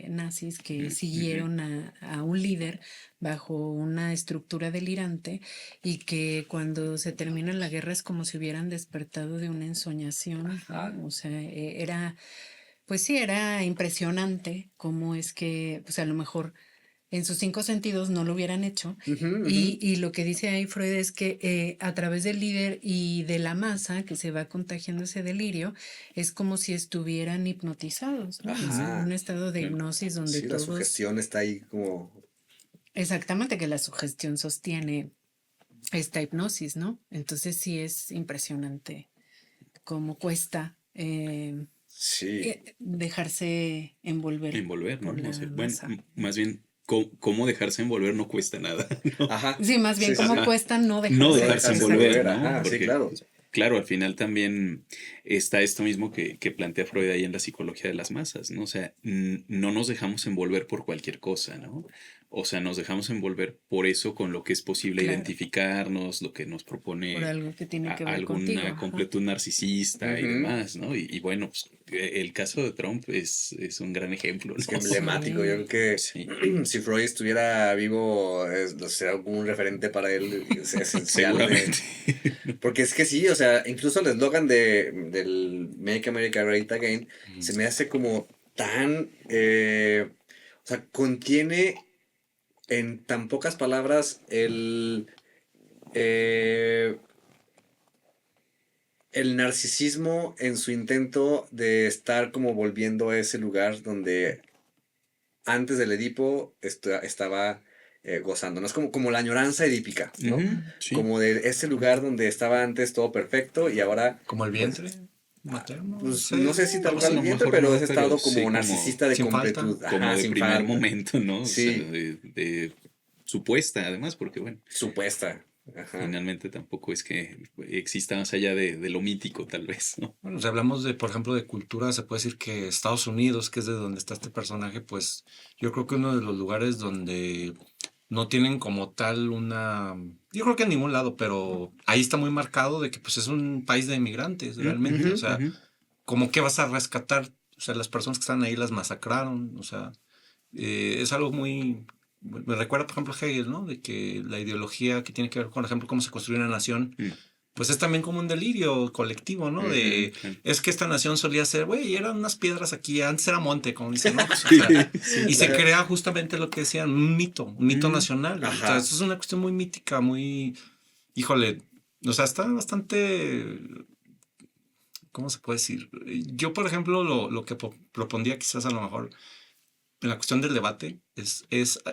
nazis que siguieron a un líder bajo una estructura delirante y que cuando se termina la guerra es como si hubieran despertado de una ensoñación, ¿no? O sea, pues sí, era impresionante cómo es que, pues a lo mejor en sus 5 sentidos no lo hubieran hecho. Ujú, Y lo que dice ahí Freud es que a través del líder y de la masa que se va contagiando ese delirio, es como si estuvieran hipnotizados, ¿no? Es Ajá. un estado de hipnosis donde Sí, la todos... sugestión está ahí como... Exactamente, que la sugestión sostiene esta hipnosis, ¿no? Entonces sí es impresionante cómo cuesta Sí. dejarse envolver Envolver, ¿no? por la O sea, bueno, masa. más bien, cómo dejarse envolver no cuesta nada, ¿no? Ajá. Sí, más bien Sí, sí, cómo sí. cuesta no dejarse, No dejarse dejarse envolver, envolver, ¿no? ajá, sí, Porque, claro. claro, al final también está esto mismo que plantea Freud ahí en la psicología de las masas, ¿no? O sea, no nos dejamos envolver por cualquier cosa, ¿no? o sea, nos dejamos envolver por eso con lo que es posible Claro. identificarnos, lo que nos Por propone algo que tiene que ver contigo. alguna Ajá. completud narcisista y Ujú. demás, ¿no? Y bueno, pues, el caso de Trump es un gran ejemplo, Es que ¿no? emblemático. Yo creo que Sí, si Freud estuviera vivo, sería un referente para él esencial. seguramente. Porque es que sí, o sea, incluso el eslogan del Make America Great Again se me hace como tan. O sea, contiene en tan pocas palabras eh, el narcisismo en su intento de estar como volviendo a ese lugar donde antes del Edipo estaba gozando, ¿no? Es como la añoranza edípica, ¿no? Ujú, sí. Como de ese lugar donde estaba antes todo perfecto y ahora, Como el pues, vientre materno. pues no sé si tal Pues a cual lo vientre, mejor pero no, ese pero estado sí como como, narcisista de sin falta. completud. como Ajá, de sin primer falta. momento, ¿no? O sea, Sí, de supuesta, además, porque bueno, supuesta. Ajá. finalmente tampoco es que exista más allá de lo mítico, tal vez, ¿no? Bueno, si hablamos de, por ejemplo, de cultura, se puede decir que Estados Unidos, que es de donde está este personaje, pues yo creo que uno de los lugares donde no tienen como tal una, yo creo que en ningún lado, pero ahí está muy marcado de que pues es un país de inmigrantes realmente, o Ujú. sea, como que vas a rescatar, o sea, las personas que están ahí las masacraron, o sea, es algo muy, me recuerda por ejemplo a Hegel, ¿no? De que la ideología que tiene que ver con, por ejemplo, cómo se construye una nación, Mm, pues es también como un delirio colectivo, ¿no? Ujú. De, claro. es que esta nación solía ser, güey, eran unas piedras aquí, antes era monte, como dicen, ¿no? O Sí, sea, sí, y se Ajá. crea justamente lo que decían, un mito Mm, nacional. O sea, Ajá. eso es una cuestión muy mítica, muy, híjole, o sea, está bastante, ¿cómo se puede decir? Yo, por ejemplo, lo que propondría quizás a lo mejor en la cuestión del debate es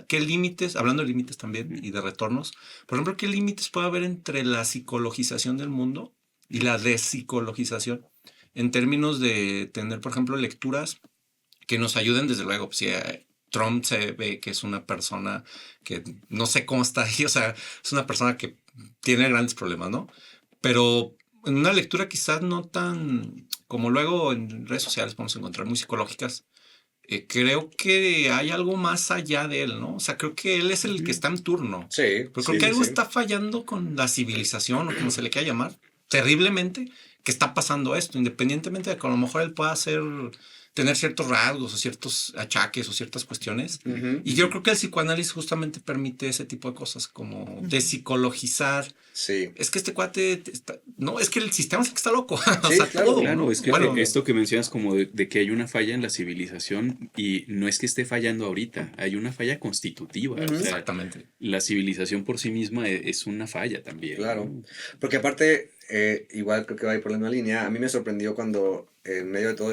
qué límites, hablando de límites también y de retornos, por ejemplo, qué límites puede haber entre la psicologización del mundo y la despsicologización en términos de tener, por ejemplo, lecturas que nos ayuden, desde luego, si Trump se ve que es una persona que no sé cómo está ahí, o sea, es una persona que tiene grandes problemas, ¿no? Pero en una lectura quizás no tan como luego en redes sociales podemos encontrar muy psicológicas, creo que hay algo más allá de él, ¿no? O sea, creo que él es el que está en turno. Sí, Pero creo sí, que sí, algo sí. está fallando con la civilización o como se le quiera llamar, terriblemente, que está pasando esto, independientemente de que a lo mejor él pueda tener ciertos rasgos o ciertos achaques o ciertas cuestiones. Ujú. Y yo creo que el psicoanálisis justamente permite ese tipo de cosas, como despsicologizar. Sí. Es que este cuate no, es que el sistema es el que está loco. O Sí, sea, claro. todo, claro, ¿no? es que Bueno, esto que mencionas como de que hay una falla en la civilización y no es que esté fallando ahorita, hay una falla constitutiva, o Ujú. sea, exactamente. la civilización por sí misma es una falla también, Claro, ¿no? porque aparte, igual creo que va a ir por la misma línea, a mí me sorprendió cuando en medio de todo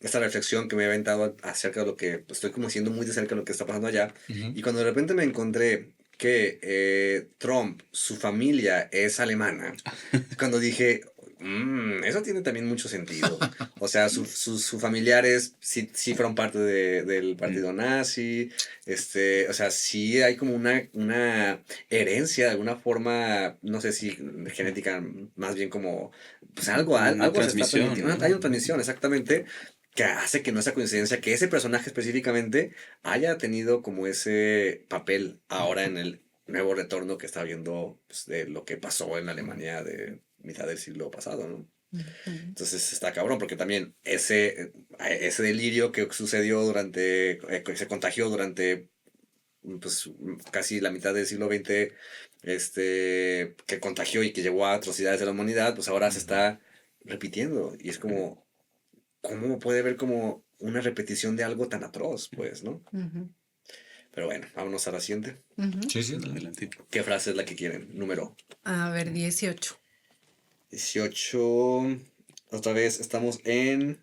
esta reflexión que me he aventado acerca de lo que pues, estoy como siendo muy de cerca de lo que está pasando allá, Ujú. y cuando de repente me encontré que Trump, su familia es alemana, cuando dije, eso tiene también mucho sentido. O sea, sus familiares sí fueron parte del partido nazi, o sea, sí hay como una herencia de alguna forma, no sé si genética, más bien como, pues Una algo se está transmisión, permitiendo, ¿no? hay una transmisión, exactamente, que hace que no sea coincidencia que ese personaje específicamente haya tenido como ese papel ahora en el nuevo retorno que está viendo pues, de lo que pasó en Alemania de mitad del siglo pasado, ¿no? Entonces está cabrón, porque también ese delirio que sucedió que se contagió durante pues, casi la mitad del siglo XX, que contagió y que llevó a atrocidades de la humanidad, pues ahora se está repitiendo. Y es como, ¿cómo puede haber como una repetición de algo tan atroz? Pues, ¿no? Ujú, Pero bueno, vámonos a la siguiente. ujú. Sí, sí, adelante. Adelante. ¿Qué frase es la que quieren? Número A ver, 18. 18. Otra vez estamos en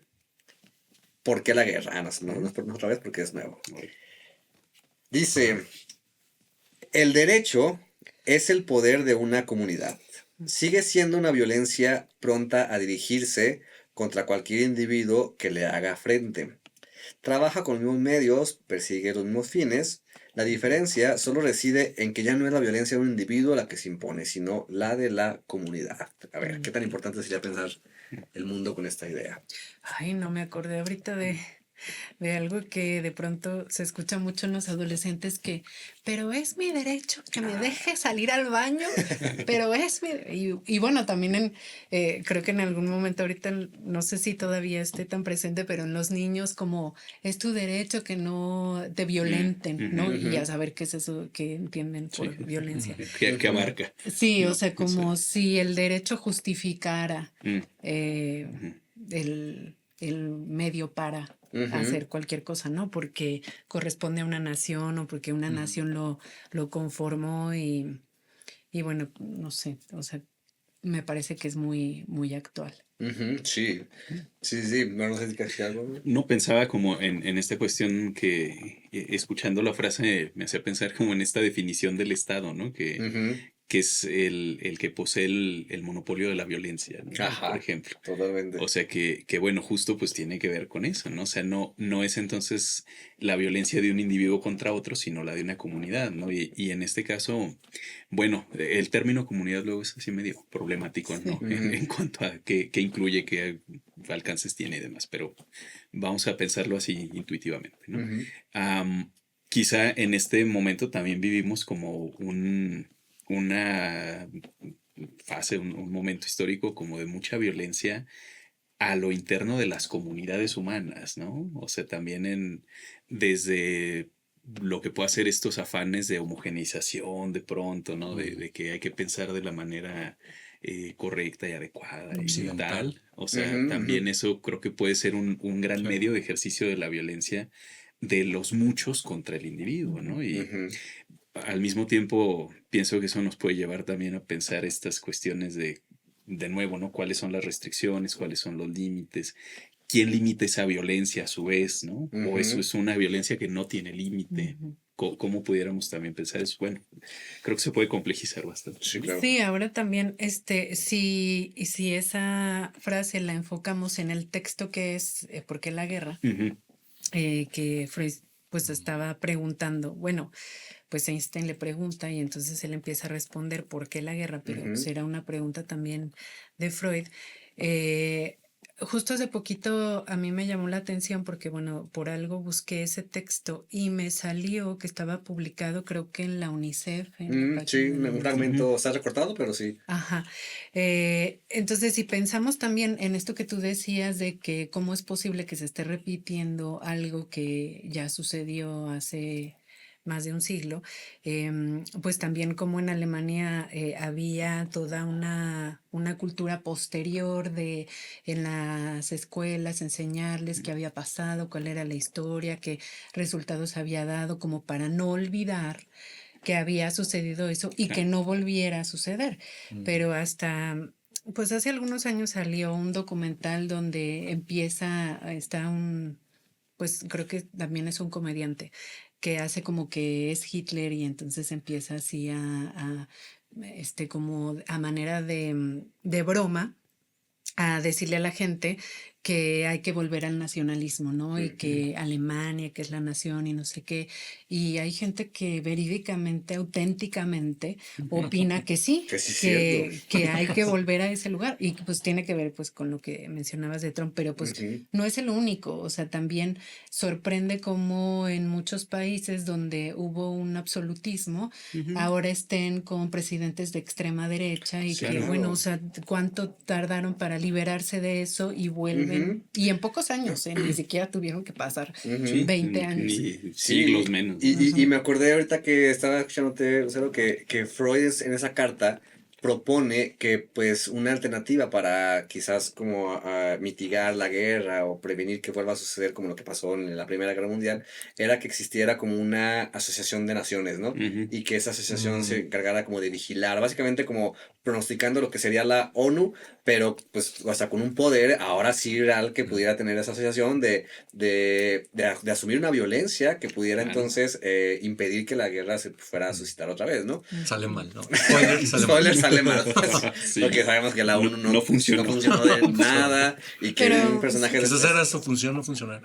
¿por qué la guerra? No, no es otra vez porque es nuevo. Dice, el derecho es el poder de una comunidad. Sigue siendo una violencia pronta a dirigirse contra cualquier individuo que le haga frente. Trabaja con los mismos medios, persigue los mismos fines. La diferencia solo reside en que ya no es la violencia de un individuo la que se impone, sino la de la comunidad. A ver, ¿qué tan importante sería pensar el mundo con esta idea? Ay, no me acordé ahorita de algo que de pronto se escucha mucho en los adolescentes pero es mi derecho que me deje salir al baño, pero es mi... Y bueno, también creo que en algún momento ahorita, no sé si todavía esté tan presente, pero en los niños como es tu derecho que no te violenten, ¿no? Y a saber qué es eso que entienden por violencia. ¿Qué abarca? Sí, o ¿no? sea, como si el derecho justificara Mm. el medio para hacer cualquier cosa, ¿no? Porque corresponde a una nación o porque una nación lo conformó y bueno, no sé, o sea, me parece que es muy, muy actual. Sí, sí, no sé si casi algo. No pensaba como en esta cuestión que escuchando la frase me hacía pensar como en esta definición del Estado, ¿no? Que es el que posee el monopolio de la violencia, ¿no? Ajá, por ejemplo. Totalmente. O sea que bueno, justo pues tiene que ver con eso, ¿no? O sea, no es entonces la violencia de un individuo contra otro, sino la de una comunidad, ¿no? Y en este caso, bueno, el término comunidad luego es así medio problemático, ¿no? En cuanto a qué incluye, qué alcances tiene y demás, pero vamos a pensarlo así intuitivamente, ¿no? Quizá en este momento también vivimos como una fase, un momento histórico como de mucha violencia a lo interno de las comunidades humanas, ¿no? O sea, también desde lo que puede hacer estos afanes de homogeneización de pronto, ¿no? De que hay que pensar de la manera correcta y adecuada y tal. O sea, también eso creo que puede ser un gran medio de ejercicio de la violencia de los muchos contra el individuo, ¿no? Y al mismo tiempo pienso que eso nos puede llevar también a pensar estas cuestiones de nuevo, ¿no? ¿Cuáles son las restricciones? ¿Cuáles son los límites? ¿Quién limita esa violencia a su vez, ¿no? O eso es una violencia que no tiene límite. ¿Cómo pudiéramos también pensar eso? Bueno, creo que se puede complejizar bastante. Sí, claro. Sí, ahora también, si esa frase la enfocamos en el texto que es ¿Por qué la guerra? Que Freud pues estaba preguntando, bueno, pues Einstein le pregunta y entonces él empieza a responder ¿por qué la guerra? Pero pues era una pregunta también de Freud. Justo hace poquito a mí me llamó la atención porque, bueno, por algo busqué ese texto y me salió que estaba publicado, creo que en la UNICEF. Sí, un fragmento está recortado, pero sí. Ajá. Entonces, si pensamos también en esto que tú decías de que cómo es posible que se esté repitiendo algo que ya sucedió hace más de un siglo, pues también como en Alemania había toda una cultura posterior de en las escuelas enseñarles qué había pasado, cuál era la historia, qué resultados había dado, como para no olvidar que había sucedido eso y que no volviera a suceder. Pero hasta, pues hace algunos años salió un documental donde pues creo que también es un comediante que hace como que es Hitler y entonces empieza así como a manera de broma a decirle a la gente que hay que volver al nacionalismo, ¿no? Y que Alemania, que es la nación y no sé qué. Y hay gente que verídicamente, auténticamente, opina que sí, Que sí es que hay que volver a ese lugar. Y pues tiene que ver pues con lo que mencionabas de Trump, pero pues no es el único. O sea, también sorprende cómo en muchos países donde hubo un absolutismo, ahora estén con presidentes de extrema derecha y que, bueno, o sea, cuánto tardaron para liberarse de eso y vuelven. Y en pocos años, ni siquiera tuvieron que pasar 20 años. Ni siglos menos. Y me acordé ahorita que estaba escuchándote, Lucero, que Freud en esa carta propone que pues una alternativa para quizás como mitigar la guerra o prevenir que vuelva a suceder como lo que pasó en la Primera Guerra Mundial era que existiera como una asociación de naciones, ¿no? Y que esa asociación se encargara como de vigilar, básicamente como pronosticando lo que sería la ONU, pero pues hasta con un poder ahora sí real que pudiera tener esa asociación de asumir una violencia que pudiera entonces impedir que la guerra se fuera a suscitar otra vez, ¿no? Sale mal, ¿no? Spoiler, sale mal. Sí. Porque sabemos que la ONU no funcionó de nada y que Pero un personaje de Quizás era su función no funcionar.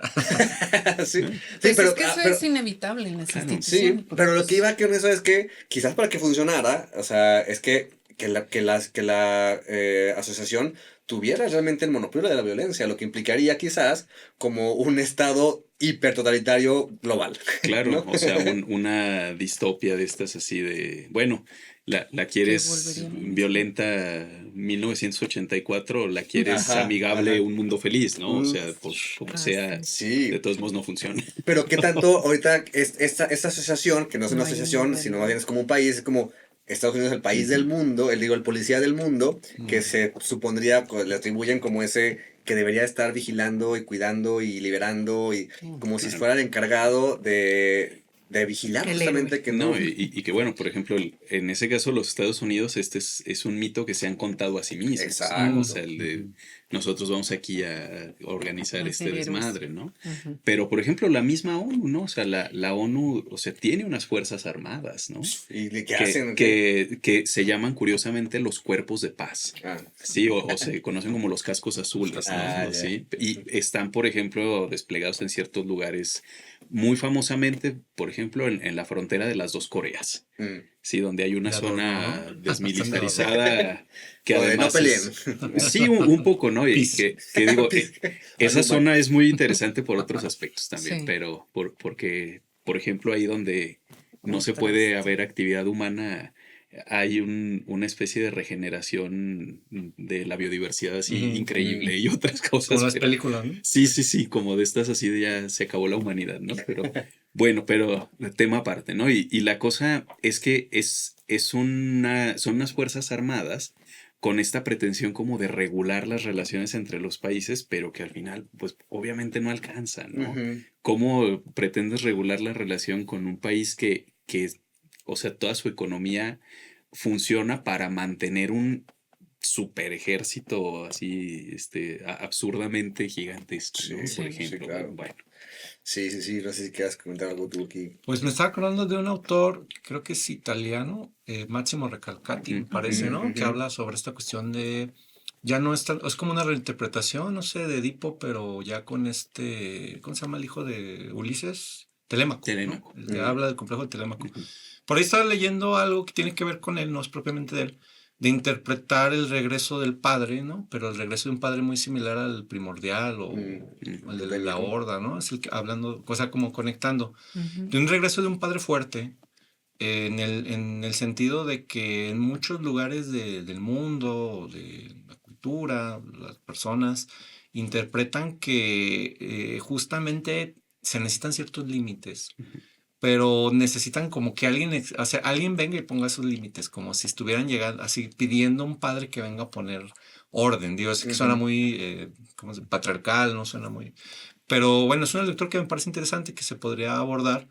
sí, Pues pero es que eso es inevitable en las sí, instituciones. pero lo que iba con eso es que quizás para que funcionara, o sea, es que que la asociación tuviera realmente el monopolio de la violencia, lo que implicaría quizás como un estado hipertotalitario global. Claro, ¿no? o sea, una distopia de estas así de, bueno, la quieres volverían- violenta 1984, o la quieres Ajá, amigable, ajá. un mundo feliz, ¿no? O sea, como Ah, sea, Sí, de todos modos no funciona. pero qué tanto ahorita esta asociación, que no es una No hay una asociación, sino realidad. más bien es como un país, es como Estados Unidos es el país del mundo, el policía del mundo, que se supondría, le atribuyen como ese que debería estar vigilando y cuidando y liberando y como si Claro. fuera el encargado de vigilar El justamente héroe. que no. No, y que bueno, por ejemplo, en ese caso los Estados Unidos, este es un mito que se han contado a sí mismos, ¿no? Exacto. O sea, el de nosotros vamos aquí a organizar A este ser héroes. desmadre, ¿no? Ujú. Pero, por ejemplo, la misma ONU, ¿no? O sea, la ONU, o sea, tiene unas fuerzas armadas, ¿no? ¿Y qué Que, hacen? que se llaman curiosamente los cuerpos de paz. Ah, Sí, o se conocen como los cascos azules, ¿no? Ah, ¿No? ya. Sí, y están, por ejemplo, desplegados en ciertos lugares, muy famosamente, por ejemplo, en la frontera de las dos Coreas, mm. sí, donde hay una De adorno, zona ¿no? desmilitarizada que O de no además peleen. sí, un poco, ¿no? Y Peace. que digo, esa Algo zona es muy interesante por otros aspectos también, Sí. pero porque, por ejemplo, ahí donde no se puede haber actividad humana, hay una especie de regeneración de la biodiversidad así Ujú. increíble y otras cosas. Como las pero- películas, ¿no? Sí, como de estas así de ya se acabó la humanidad, ¿no? Pero bueno, pero tema aparte, ¿no? Y la cosa es que son unas fuerzas armadas con esta pretensión como de regular las relaciones entre los países, pero que al final, pues obviamente no alcanzan, ¿no? Ujú. ¿Cómo pretendes regular la relación con un país que, o sea, toda su economía funciona para mantener un super ejército así, absurdamente gigantesco, ¿no? Sí, Por sí, ejemplo, claro. bueno. Sí, no sé si quieras comentar algo tú aquí. Pues me estaba acordando de un autor, creo que es italiano, Máximo Recalcati, me parece, ¿no? Que Ujú. habla sobre esta cuestión de, ya no es tal, es como una reinterpretación, no sé, de Edipo, pero ya con ¿cómo se llama el hijo de Ulises? Telémaco, ¿no? Telémaco. El que Mm. habla del complejo de Telémaco. Ujú. Por ahí estaba leyendo algo que tiene que ver con él, no es propiamente de él, de interpretar el regreso del padre, ¿no? Pero el regreso de un padre muy similar al primordial o el de la horda, ¿no? Es el que hablando, o sea, como conectando. Ujú. De un regreso de un padre fuerte, en el sentido de que en muchos lugares del mundo, de la cultura, las personas interpretan que justamente se necesitan ciertos límites, pero necesitan como que o sea, alguien venga y ponga esos límites, como si estuvieran llegando, así pidiendo a un padre que venga a poner orden. Digo, es que suena Ujú. muy ¿cómo se- patriarcal, no suena muy... Pero bueno, es una lectura que me parece interesante que se podría abordar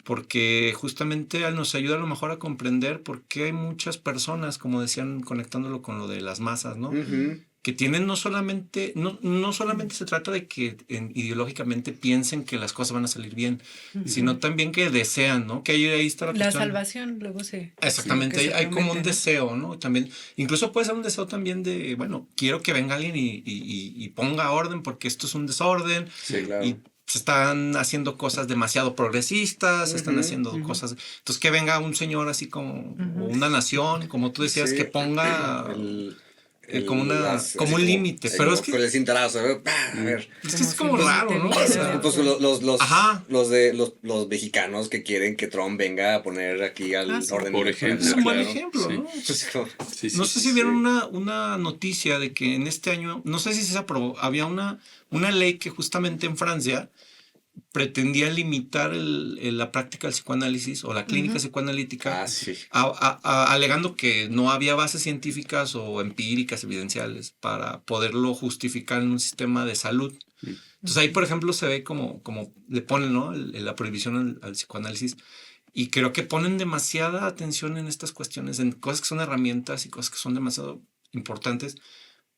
porque justamente nos ayuda a lo mejor a comprender por qué hay muchas personas, como decían, conectándolo con lo de las masas, ¿no? Ujú. Que tienen no solamente se trata de que ideológicamente piensen que las cosas van a salir bien, sino también que desean, ¿no? Que ahí está la La cuestión. salvación luego se... Exactamente, lo que se hay como un promete, ¿no? deseo, ¿no? También, incluso puede ser un deseo también de, bueno, quiero que venga alguien y ponga orden porque esto es un desorden Sí, claro. y se están haciendo cosas demasiado progresistas, se están Ujú, haciendo cosas. Entonces, que venga un señor así como, o una nación, como tú decías, Sí. que ponga como así como un límite. así Pero como es que, con el cintarazo, ¿eh? ¡Pah! A ver. es que es como Como si raro, ¿no? límite O sea, vida. Pues Ajá. los mexicanos que quieren que Trump venga a poner aquí al Sí. orden. Por internacional, ejemplo, es un buen claro, ejemplo, sí. ¿no? Pues, como- Sí, No sí, sé sí, si vieron sí. una noticia de que en este año, no sé si se aprobó, había una ley que justamente en Francia pretendía limitar la práctica del psicoanálisis o la clínica psicoanalítica, Ah, sí. alegando que no había bases científicas o empíricas, evidenciales, para poderlo justificar en un sistema de salud. Entonces ahí, por ejemplo, se ve como le ponen, ¿no? La prohibición al psicoanálisis. Y creo que ponen demasiada atención en estas cuestiones, en cosas que son herramientas y cosas que son demasiado importantes.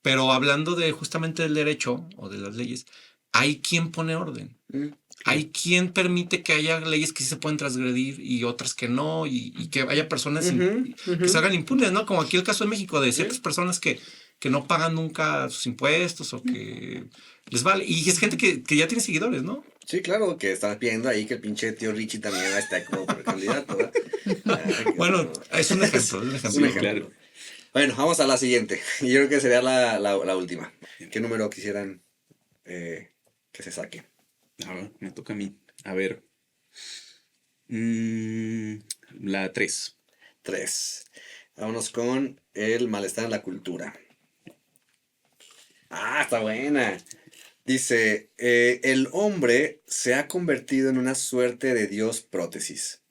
Pero hablando de justamente del derecho o de las leyes, hay quien pone orden. Mm. Hay quien permite que haya leyes que sí se pueden transgredir y otras que no, y que haya personas que salgan impunes, ¿no? Como aquí el caso de México, de ciertas personas que no pagan nunca sus impuestos o que les vale. Y es gente que ya tiene seguidores, ¿no? Sí, claro, que están pidiendo ahí que el pinche tío Richie también está como precandidato, ¿verdad? Ay, Bueno, no. es un ejemplo, es un Es ejemplo. un Sí, ejemplo. claro. Bueno, vamos a la siguiente. Yo creo que sería la última. ¿Qué número quisieran que se saque? Ahora me toca a mí. A ver. mm, la 3. 3. Vámonos con el malestar en la cultura. Ah, está buena. Dice, el hombre se ha convertido en una suerte de dios prótesis.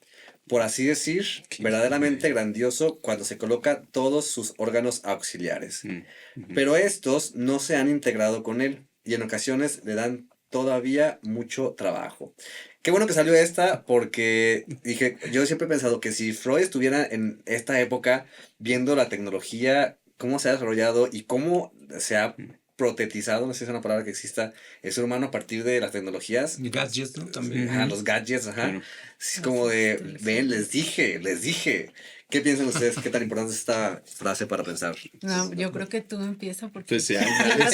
Por así decir, Qué verdaderamente híjole. grandioso cuando se coloca todos sus órganos auxiliares. Ujú. Pero estos no se han integrado con él y en ocasiones le dan todavía mucho trabajo. Qué bueno que salió esta porque dije, yo siempre he pensado que si Freud estuviera en esta época viendo la tecnología, cómo se ha desarrollado y cómo se ha protetizado, no sé si es una palabra que exista, el ser humano a partir de las tecnologías, Y gadgets, ¿no? También. ajá, Ujú. los gadgets, ajá. Claro. Es Las como de, ven, instalaciones. les dije. ¿Qué piensan ustedes? ¿Qué tan importante es esta frase para pensar? No, yo creo que tú empieza porque Pues ya,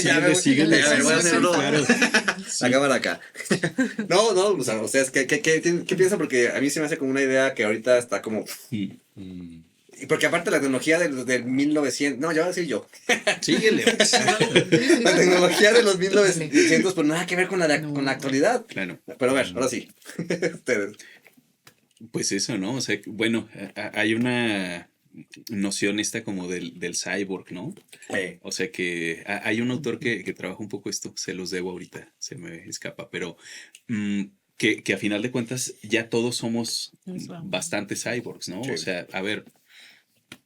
Ya me voy- síguele, ya me voy a hacer uno. claro. La cámara acá. No, o sea, ustedes, ¿qué piensan? Porque a mí se me hace como una idea que ahorita está como... Mm. Y porque aparte la tecnología del 1900... No, ya voy a decir yo. Síguele. La tecnología de los 1900, pues nada que ver con con la No. actualidad. Claro. Pero a ver, ahora sí. Ustedes. Pues eso, ¿no? O sea, bueno, hay una noción esta como del cyborg, ¿no? O sea que hay un autor que trabaja un poco esto, se los debo ahorita, se me escapa, pero mm, que a final de cuentas ya todos somos Eso. bastantes cyborgs, ¿no? Sí. O sea, a ver,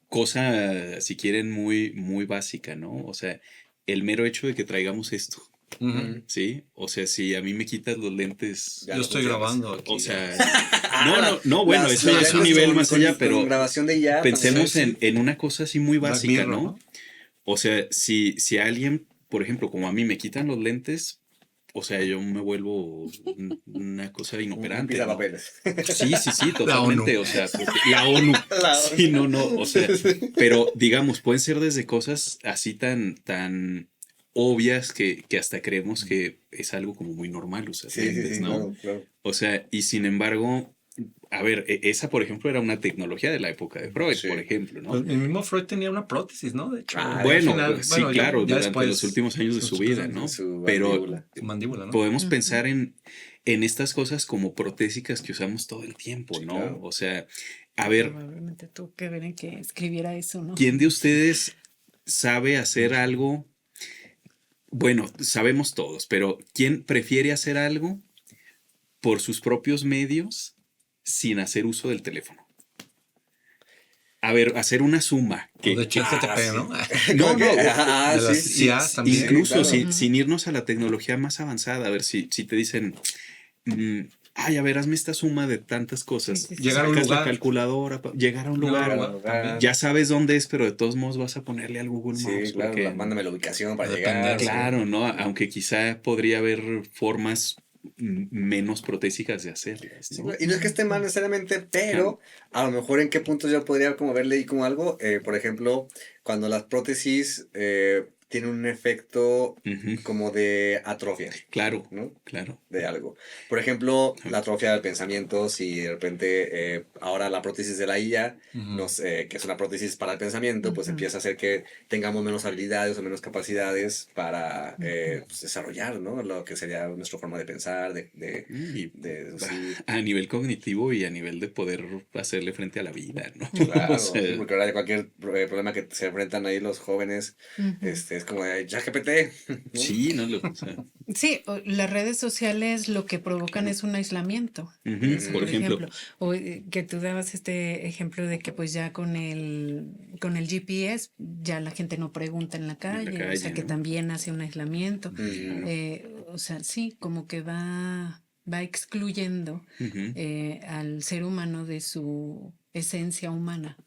cosa, si quieren, muy, muy básica, ¿no? O sea, el mero hecho de que traigamos esto, Ujú. ¿sí? O sea, si a mí me quitas los lentes, Ya Yo no estoy funcionas. grabando aquí. o sea, Ah, no, bueno, las- eso ya las es un lentes nivel con- más con- allá, con pero grabación de IA. pensemos Sí, sí. en una cosa así muy Black básica, Mirror, ¿no? O sea, si a alguien, por ejemplo, como a mí me quitan los lentes, o sea, yo me vuelvo una cosa Un inoperante, ¿no? papeles. Sí, totalmente, ONU. o sea, porque la ONU. La Sí, no, o sea, pero digamos, pueden ser desde cosas así tan obvias que hasta creemos que es algo como muy normal usar Sí, lentes, ¿no? claro, claro. O sea, y sin embargo, a ver, esa, por ejemplo, era una tecnología de la época de Freud, Sí. por ejemplo, ¿no? Pues el mismo Freud tenía una prótesis, ¿no? De hecho, Ah, al Bueno, final, sí, bueno, claro, ya durante después, los últimos años de su vida, ¿no? Su Pero mandíbula. su mandíbula, ¿no? podemos Ujú. pensar en estas cosas como protésicas que usamos todo el tiempo, Sí, ¿no? claro. O sea, a ver, Probablemente tú que ver en que escribiera eso, ¿no? ¿quién de ustedes sabe hacer algo? Bueno, sabemos todos, pero ¿quién prefiere hacer algo por sus propios medios sin hacer uso del teléfono? A ver, hacer una suma. O de ChatGPT, sí. ¿no? No, Como que, no, ajá, de las sí, IAs también. incluso claro. sin irnos a la tecnología más avanzada. A ver, si te dicen, ay, a ver, hazme esta suma de tantas cosas. Sí, sí, sí. Llegar a un Sacas la lugar. calculadora, llegar a un No, lugar. Claro, también. Ya sabes dónde es, pero de todos modos vas a ponerle al Google Sí, Maps. claro, porque, mándame la ubicación para La llegar. dependencia. claro, ¿no? Aunque quizá podría haber formas menos protésicas de hacerlas, Sí, ¿no? y no es que esté mal necesariamente, pero a lo mejor en qué punto yo podría como verle ahí como algo, por ejemplo, cuando las prótesis tienen un efecto Ujú. como de atrofia, Claro, ¿no? claro. De algo. Por ejemplo, la atrofia del pensamiento, si de repente ahora la prótesis de la IA, Ujú. que es una prótesis para el pensamiento, pues Ujú. empieza a hacer que tengamos menos habilidades o menos capacidades para pues, desarrollar, ¿no? Lo que sería nuestra forma de pensar, Y sí, a nivel cognitivo y a nivel de poder hacerle frente a la vida, ¿no? claro, O sea, sí, porque ahora cualquier problema que se enfrentan ahí los jóvenes, Ujú. es como de ChatGPT, ¿no? sí, ¿no? O sea, Sí, las redes sociales lo que provocan es un aislamiento. ujú, Eso, por ejemplo. O que tú dabas este ejemplo de que pues ya con el GPS ya la gente no pregunta en la calle, o sea calle, que ¿no? también hace un aislamiento. Mm, O sea, sí, como que va excluyendo Ujú. al ser humano de su esencia humana,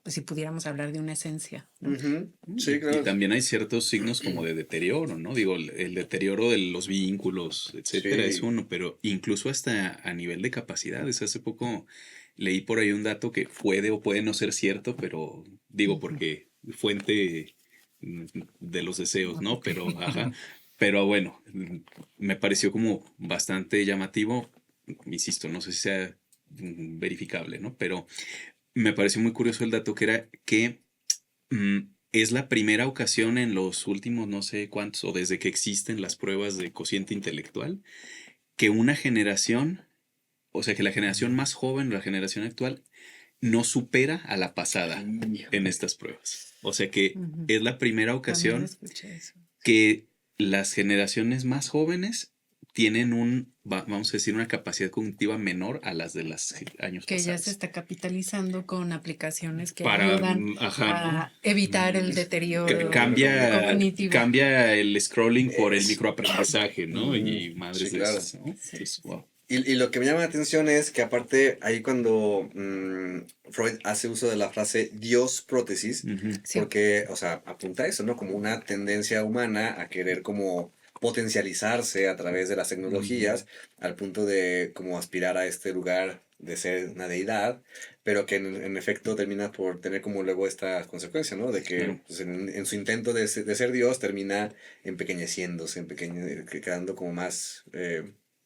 si pudiéramos hablar de una esencia, ¿no? ujú, sí, Y claro. también hay ciertos signos como de deterioro, ¿no? Digo, el deterioro de los vínculos, etcétera, es Sí. uno, pero incluso hasta a nivel de capacidades. Hace poco leí por ahí un dato que puede o puede no ser cierto, pero digo porque fuente de los deseos, ¿no? Pero, ajá, pero bueno, me pareció como bastante llamativo, insisto, no sé si sea verificable, ¿no? Pero me pareció muy curioso el dato que era que es la primera ocasión en los últimos no sé cuántos, o desde que existen las pruebas de cociente intelectual, que una generación, o sea, que la generación más joven, la generación actual, no supera a la pasada en estas pruebas. O sea que Ujú. es la primera También ocasión escuché eso. que las generaciones más jóvenes tienen vamos a decir, una capacidad cognitiva menor a las de los años Que ya se pasados. está capitalizando con aplicaciones que Para, ayudan ajá, ¿no? a evitar el Ca- deterioro cognitivo. Cambia el scrolling por el Es- microaprendizaje, ¿no? Y madres Sí, de claro. esas, ¿no? Sí, Entonces, sí. wow. Y lo que me llama la atención es que aparte ahí cuando Freud hace uso de la frase Dios prótesis, Ujú. Sí. porque, o sea, apunta a eso, ¿no? Como una tendencia humana a querer como potencializarse a través de las tecnologías, al punto de como aspirar a este lugar de ser una deidad, pero que en efecto termina por tener como luego esta consecuencia, ¿no? De que Claro. pues, en su intento de ser Dios termina empequeñeciéndose, quedando como más,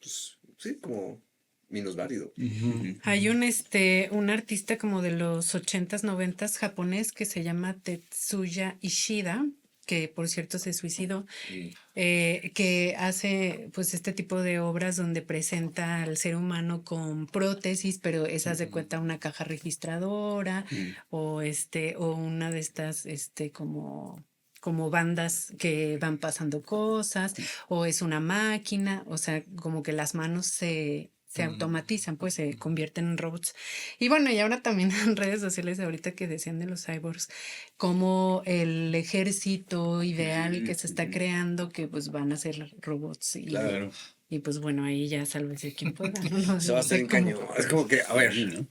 pues, sí, como minusválido. Ujú. Hay un artista como de los 80s, 90s japonés que se llama Tetsuya Ishida, que por cierto se suicidó, que hace pues este tipo de obras donde presenta al ser humano con prótesis, pero esas de cuenta una caja registradora o una de estas como bandas que van pasando cosas, o es una máquina, o sea, como que las manos se automatizan, pues se convierten en robots. Y bueno, y ahora también en redes sociales, ahorita que decían de los cyborgs, como el ejército ideal que se está creando, que pues van a ser robots Claro. y pues bueno, ahí ya sálvese quien pueda, ¿no? Se va a No estar sé en cómo. cañón. Es como que, a ver, Sí, ¿no?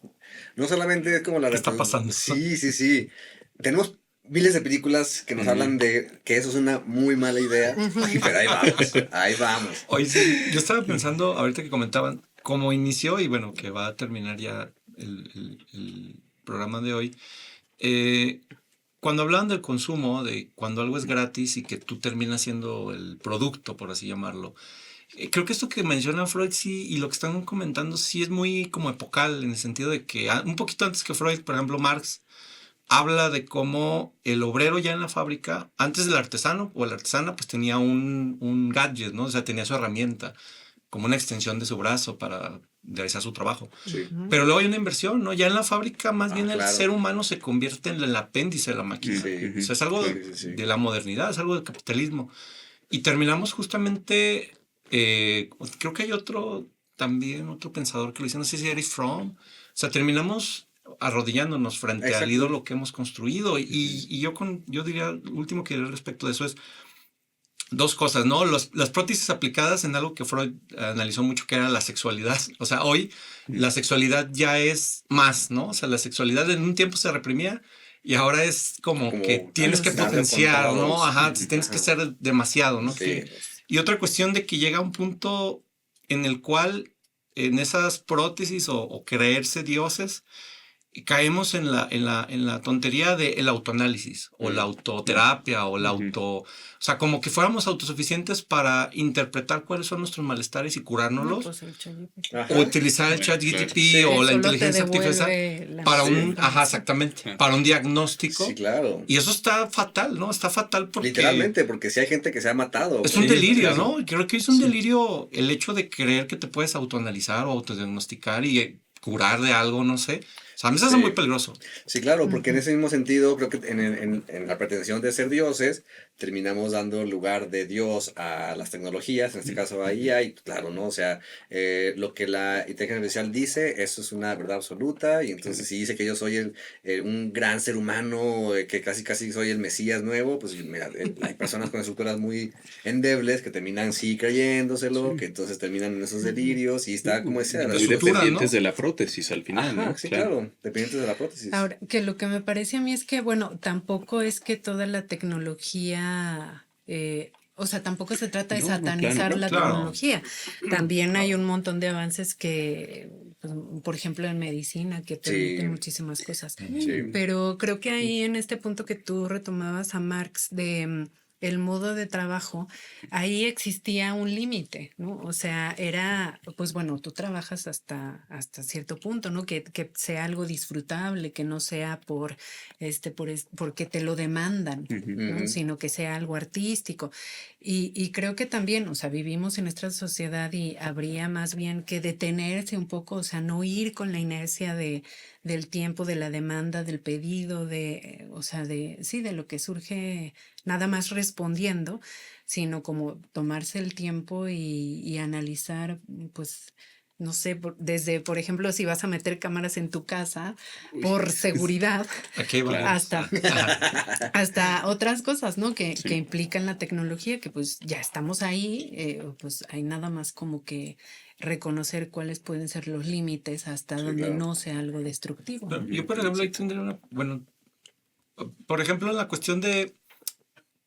no solamente es como la ¿Qué está pasando? Sí, sí, sí. Tenemos miles de películas que nos hablan de que eso es una muy mala idea, pero ahí vamos, ahí vamos. Oye, sí, yo estaba pensando, ahorita que comentaban, cómo inició y bueno, que va a terminar ya el programa de hoy. eh, Cuando hablaban del consumo, de cuando algo es gratis y que tú terminas siendo el producto, por así llamarlo, creo que esto que menciona Freud sí, y lo que están comentando sí es muy como epocal, en el sentido de que un poquito antes que Freud, por ejemplo, Marx habla de cómo el obrero ya en la fábrica, antes del artesano o la artesana, pues tenía un gadget, ¿no? O sea, tenía su herramienta, como una extensión de su brazo para realizar su trabajo. Sí. Pero luego hay una inversión, ¿no? Ya en la fábrica, más bien el Claro. ser humano se convierte en el apéndice de la máquina. Sí. O sea, es algo Sí, sí, sí. de la modernidad, es algo del capitalismo. Y terminamos justamente, creo que hay también otro pensador que lo dice, no sé si Erich Fromm. O sea, terminamos arrodillándonos frente al Exacto. ídolo que hemos construido. Y yo diría, lo último que diría respecto de eso es dos cosas, ¿no? Las prótesis aplicadas en algo que Freud analizó mucho, que era la sexualidad. O sea, hoy la sexualidad ya es más, ¿no? O sea, la sexualidad en un tiempo se reprimía y ahora es como que tienes que alucinarlo potenciar, con ¿no? todos. Ajá, tienes que ser demasiado, ¿no? Sí. Y otra cuestión de que llega un punto en el cual en esas prótesis o creerse dioses, caemos en la tontería del autoanálisis o la autoterapia o la o sea, como que fuéramos autosuficientes para interpretar cuáles son nuestros malestares y No, curárnoslos, pues el ChatGPT. Ajá. o utilizar el Bueno, chat claro. GTP Sí. o la Solo te inteligencia artificial devuelve la para Sí. ajá, exactamente, para un diagnóstico. Sí, claro. Y eso está fatal, ¿no? Está fatal porque Literalmente, porque si hay gente que se ha matado. es un güey. delirio, Claro. ¿no? Creo que es un delirio el hecho de creer que te puedes autoanalizar o autodiagnosticar y curar de algo, no sé. O sea, a mí se hace Sí. muy peligroso. Sí, claro, porque en ese mismo sentido, creo que en la pretensión de ser dioses, terminamos dando lugar de Dios a las tecnologías, en este caso a IA, y claro, ¿no? O sea, lo que la inteligencia artificial dice, eso es una verdad absoluta, y entonces si dice que yo soy un gran ser humano, que casi casi soy el Mesías nuevo, pues mira, hay personas con estructuras muy endebles que terminan sí creyéndoselo, que entonces terminan en esos delirios, y está como ese... Muy estructura, dependientes ¿no? de la prótesis al final, Ajá, ¿no? sí, claro, dependientes de la prótesis. Ahora, que lo que me parece a mí es que, bueno, tampoco es que toda la tecnología, o sea, tampoco se trata de No, no, satanizar claro. la Claro. tecnología. También hay un montón de avances que, pues, por ejemplo, en medicina, que permiten muchísimas cosas. Sí. Pero creo que ahí en este punto que tú retomabas a Marx el modo de trabajo, ahí existía un límite, ¿no? O sea, era, pues bueno, tú trabajas hasta cierto punto, ¿no? Que sea algo disfrutable, que no sea porque te lo demandan, ¿no? Ujú. Sino que sea algo artístico. Y creo que también, o sea, vivimos en nuestra sociedad y habría más bien que detenerse un poco, o sea, no ir con la inercia del tiempo, de la demanda, del pedido, o sea, sí, de lo que surge nada más respondiendo, sino como tomarse el tiempo y analizar, pues, no sé, desde, por ejemplo, si vas a meter cámaras en tu casa por seguridad, Aquí va. Claro. hasta otras cosas, ¿no? Que Sí. implican la tecnología, que pues ya estamos ahí, pues hay nada más como que reconocer cuáles pueden ser los límites hasta Sí, donde claro. no sea algo destructivo, Pero ¿no? yo, por ejemplo, ahí tendría bueno, por ejemplo, la cuestión de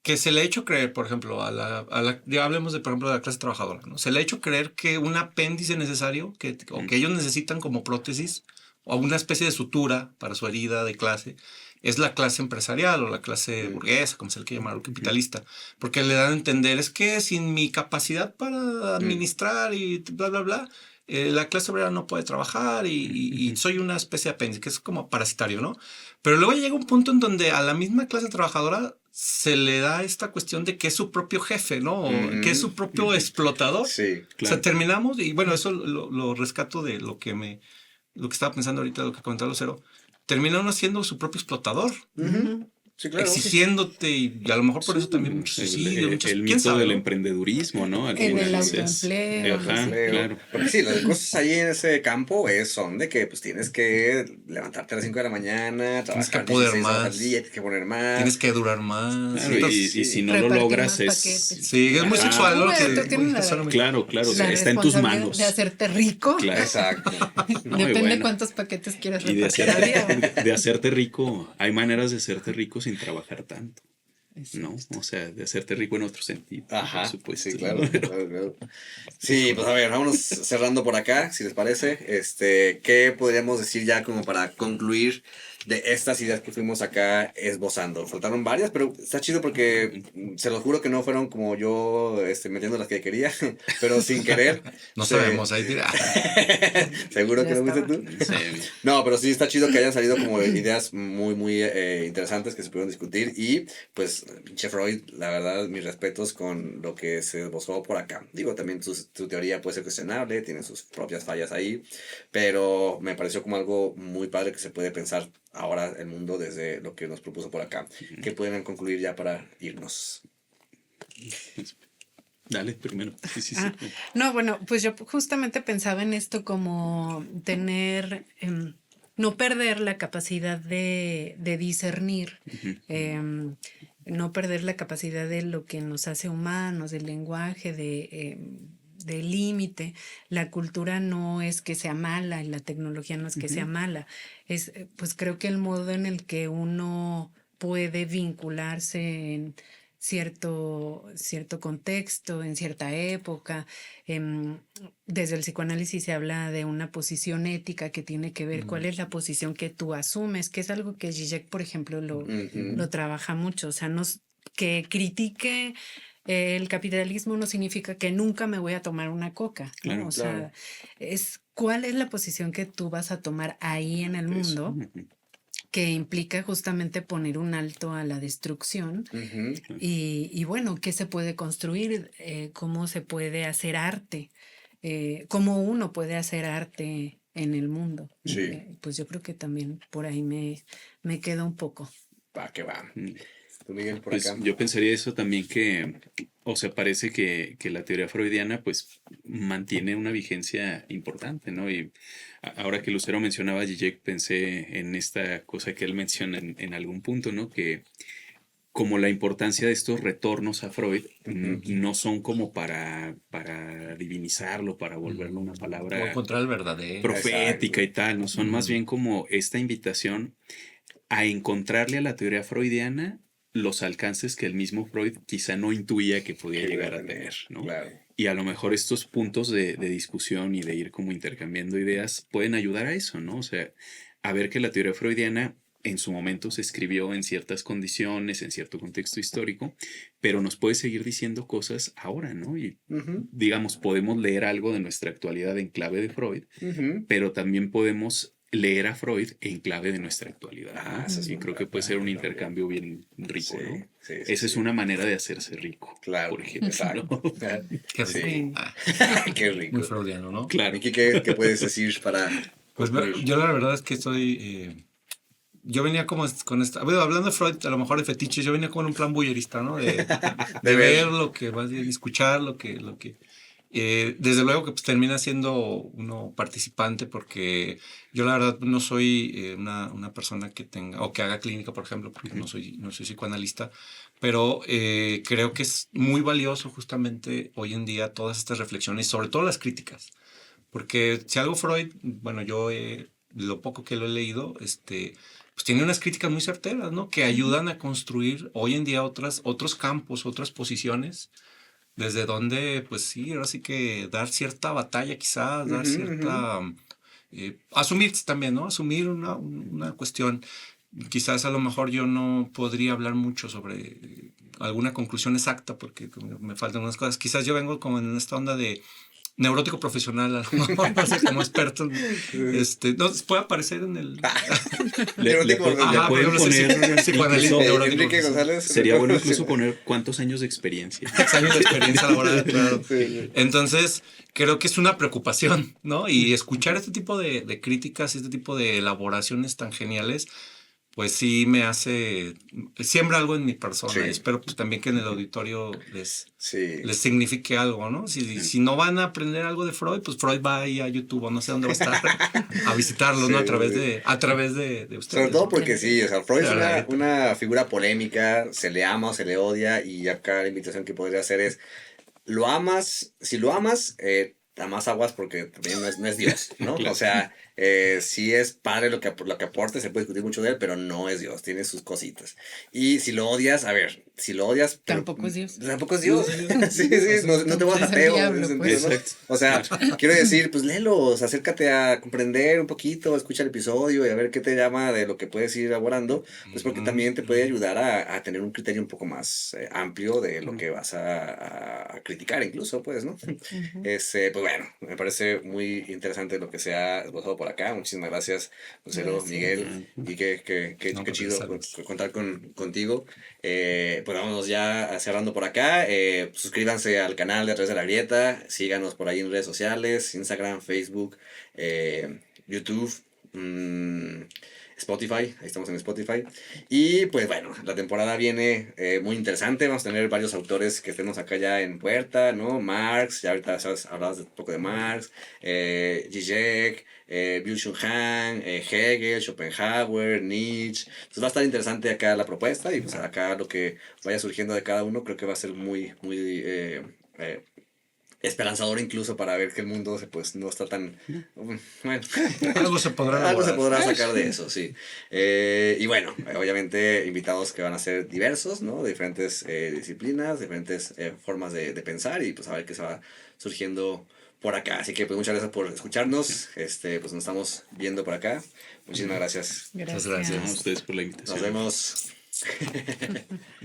que se le ha hecho creer, por ejemplo, ya hablemos de, por ejemplo, de la clase trabajadora, ¿no? Se le ha hecho creer que un apéndice necesario, o que ellos necesitan como prótesis, o una especie de sutura para su herida de clase, es la clase empresarial o la clase burguesa, como se le quiere llamar, o capitalista, porque le dan a entender, es que sin mi capacidad para administrar y bla, bla, bla, la clase obrera no puede trabajar y soy una especie de apéndice, que es como parasitario, ¿no? Pero luego llega un punto en donde a la misma clase trabajadora se le da esta cuestión de que es su propio jefe, ¿no? O que es su propio explotador. Sí, O sea, terminamos, y bueno, eso lo rescato de lo que estaba pensando ahorita, lo que comentaba Lucero. Termina uno siendo su propio explotador, Ujú. sí, claro. exigiéndote, y a lo mejor por eso también muchos suicidios, muchos, El ¿quién mito sabe, del no? emprendedurismo, ¿no? Al En el final autoempleo, ajá, sí. claro. Porque sí, las cosas ahí en ese campo son de que pues tienes que levantarte a las 5 de la mañana, Tienes que trabajar poner 16 horas al más. día, tienes que poner más. Tienes que durar más. Claro, Entonces, y si no lo Repartir logras más es... paquetes. sí, es muy Ajá. sexual, ¿no? Bueno, tú tienes Suena muy- Claro, claro, o sea, la está en tus responsabilidad manos. de hacerte rico. Claro. Exacto. No, y Depende bueno, cuántos paquetes quieras y de repartir al día. de hacerte rico, hay maneras de hacerte rico sin trabajar tanto, ¿no? Exacto. O sea, de hacerte rico en otro sentido, Ajá, por supuesto. sí, claro, claro. Sí, pues a ver, vámonos cerrando por acá, si les parece. ¿Qué podríamos decir ya como para concluir de estas ideas que fuimos acá esbozando? Faltaron varias, pero está chido porque se los juro que no fueron como yo metiendo las que quería, pero sin querer. No se- sabemos, ahí dirá. ¿Seguro Ya que no fuiste estaba. tú? Sí. No, pero sí está chido que hayan salido como ideas muy, muy interesantes que se pudieron discutir. Y pues, pinche Freud, la verdad, mis respetos con lo que se esbozó por acá. Digo, también tu teoría puede ser cuestionable, tiene sus propias fallas ahí, pero me pareció como algo muy padre que se puede pensar ahora el mundo desde lo que nos propuso por acá. ¿Qué pueden concluir ya para irnos? Dale, primero. Sí, sí, Ah, sí. no, bueno, pues yo justamente pensaba en esto como tener, no perder la capacidad de discernir, no perder la capacidad de lo que nos hace humanos, del lenguaje, del límite. La cultura no es que sea mala y la tecnología no es que sea mala. Pues creo que el modo en el que uno puede vincularse en cierto contexto, en cierta época. Desde el psicoanálisis se habla de una posición ética que tiene que ver cuál es la posición que tú asumes, que es algo que Zizek, por ejemplo, lo trabaja mucho. O sea, que critique el capitalismo no significa que nunca me voy a tomar una coca, ¿no? Claro, o claro. sea, cuál es la posición que tú vas a tomar ahí en el mundo, que implica justamente poner un alto a la destrucción y bueno, ¿qué se puede construir? ¿Cómo se puede hacer arte? ¿Cómo uno puede hacer arte en el mundo? Sí. Pues yo creo que también por ahí me quedo un poco. Va, que va. Tú, Miguel, por Pues acá. yo pensaría eso también o sea, parece que la teoría freudiana pues mantiene una vigencia importante, ¿no? Y ahora que Lucero mencionaba a Zizek, pensé en esta cosa que él menciona en algún punto, ¿no? Que como la importancia de estos retornos a Freud no son como para divinizarlo, para volverlo una O palabra encontrar el verdadero. profética y tal, ¿no? Son más bien como esta invitación a encontrarle a la teoría freudiana los alcances que el mismo Freud quizá no intuía que podía llegar a tener, ¿no? Claro. Y a lo mejor estos puntos de discusión y de ir como intercambiando ideas pueden ayudar a eso, ¿no? O sea, a ver que la teoría freudiana en su momento se escribió en ciertas condiciones, en cierto contexto histórico, pero nos puede seguir diciendo cosas ahora, ¿no? Y Ujú, digamos, podemos leer algo de nuestra actualidad en clave de Freud, ujú. pero también podemos leer a Freud en clave de nuestra actualidad, ¿no? Ah, esa es Y una creo que puede ser un también. intercambio bien rico, Sí, ¿no? sí, sí, Esa es sí. una manera de hacerse rico, Claro, por ejemplo, exacto. ¿no? Qué Sí. rico. Qué Muy rico. freudiano, ¿no? Claro. Miki, ¿qué puedes decir para Pues concluir? yo la verdad es que yo venía como con esta, bueno, hablando de Freud, a lo mejor de fetiches, yo venía como en un plan bullerista, ¿no? De De ver. ver lo que vas a escuchar, desde luego que pues, termina siendo uno participante, porque yo la verdad no soy una persona que tenga, o que haga clínica, por ejemplo, porque no soy psicoanalista, pero creo que es muy valioso justamente hoy en día todas estas reflexiones, sobre todo las críticas. Porque si algo Freud, bueno, lo poco que lo he leído, pues tiene unas críticas muy certeras, ¿no? Que ayudan a construir hoy en día otros campos, otras posiciones, desde donde, pues sí, ahora sí que dar cierta batalla quizás, dar Ujú, ujú. cierta... asumir también, ¿no? Asumir una cuestión. Quizás a lo mejor yo no podría hablar mucho sobre alguna conclusión exacta porque como me faltan unas cosas. Quizás yo vengo como en esta onda de neurótico profesional, a lo mejor, no sé, como experto. No, puede aparecer en el... Neurótico Le Ajá, por pueden ejemplo, poner psicoanalista, incluso, neurótico Enrique profesional. González. sería bueno incluso poner cuántos años de experiencia. 6 años de experiencia laboral, claro. Sí, sí. Entonces, creo que es una preocupación, ¿no? Y escuchar este tipo de críticas, este tipo de elaboraciones tan geniales, pues sí siembra algo en mi persona. Sí. Y espero pues también que en el auditorio Sí. les signifique algo, ¿no? Si no van a aprender algo de Freud, pues Freud va ahí a YouTube o no sé dónde va a estar a visitarlo, ¿no? Sí, A través sí. de ustedes. Sobre todo ¿no? porque sí, o sea, Freud es La verdad. una figura polémica, se le ama o se le odia, y acá la invitación que podría hacer es, lo amas, si lo amas, amas aguas porque también no es Dios, ¿no? Claro. O sea, sí es padre lo que aporte, se puede discutir mucho de él, pero no es Dios, tiene sus cositas. Y si lo odias, a ver, si lo odias... pero- Tampoco es Dios. Tampoco es Dios. Sí, sí, O sea, no te vas es el ateo en diablo, ese pues. sentido, ¿no? Exacto. O sea, quiero decir, pues léelo, o sea, acércate a comprender un poquito, escucha el episodio y a ver qué te llama de lo que puedes ir elaborando, pues porque también te puede ayudar a tener un criterio un poco más amplio de lo que vas a criticar incluso, pues, ¿no? Ujú. Pues bueno, me parece muy interesante lo que se ha esbozado por acá. Muchísimas gracias, Lucero, Gracias. Miguel, y qué No, qué pues, chido gracias. contar contigo. Pues vámonos ya cerrando por acá. Suscríbanse al canal de A Través de la Grieta, síganos por ahí en redes sociales, Instagram, Facebook, YouTube, Spotify, ahí estamos en Spotify. Y pues bueno, la temporada viene muy interesante, vamos a tener varios autores que tenemos acá ya en puerta, ¿no? Marx, ya ahorita hablabas un poco de Marx, Zizek, Byung-Chul Han, Hegel, Schopenhauer, Nietzsche. Entonces va a estar interesante acá la propuesta, y pues acá lo que vaya surgiendo de cada uno creo que va a ser muy, muy esperanzador incluso para ver que el mundo pues no está tan... Bueno, Algo se podrá algo se elaborar. podrá sacar de eso, sí. Y bueno, obviamente invitados que van a ser diversos, ¿no? De diferentes disciplinas, diferentes formas de pensar, y pues a ver qué se va surgiendo por acá. Así que pues muchas gracias por escucharnos. Pues nos estamos viendo por acá. Muchísimas gracias. Muchas A gracias. ustedes por la invitación. Nos vemos.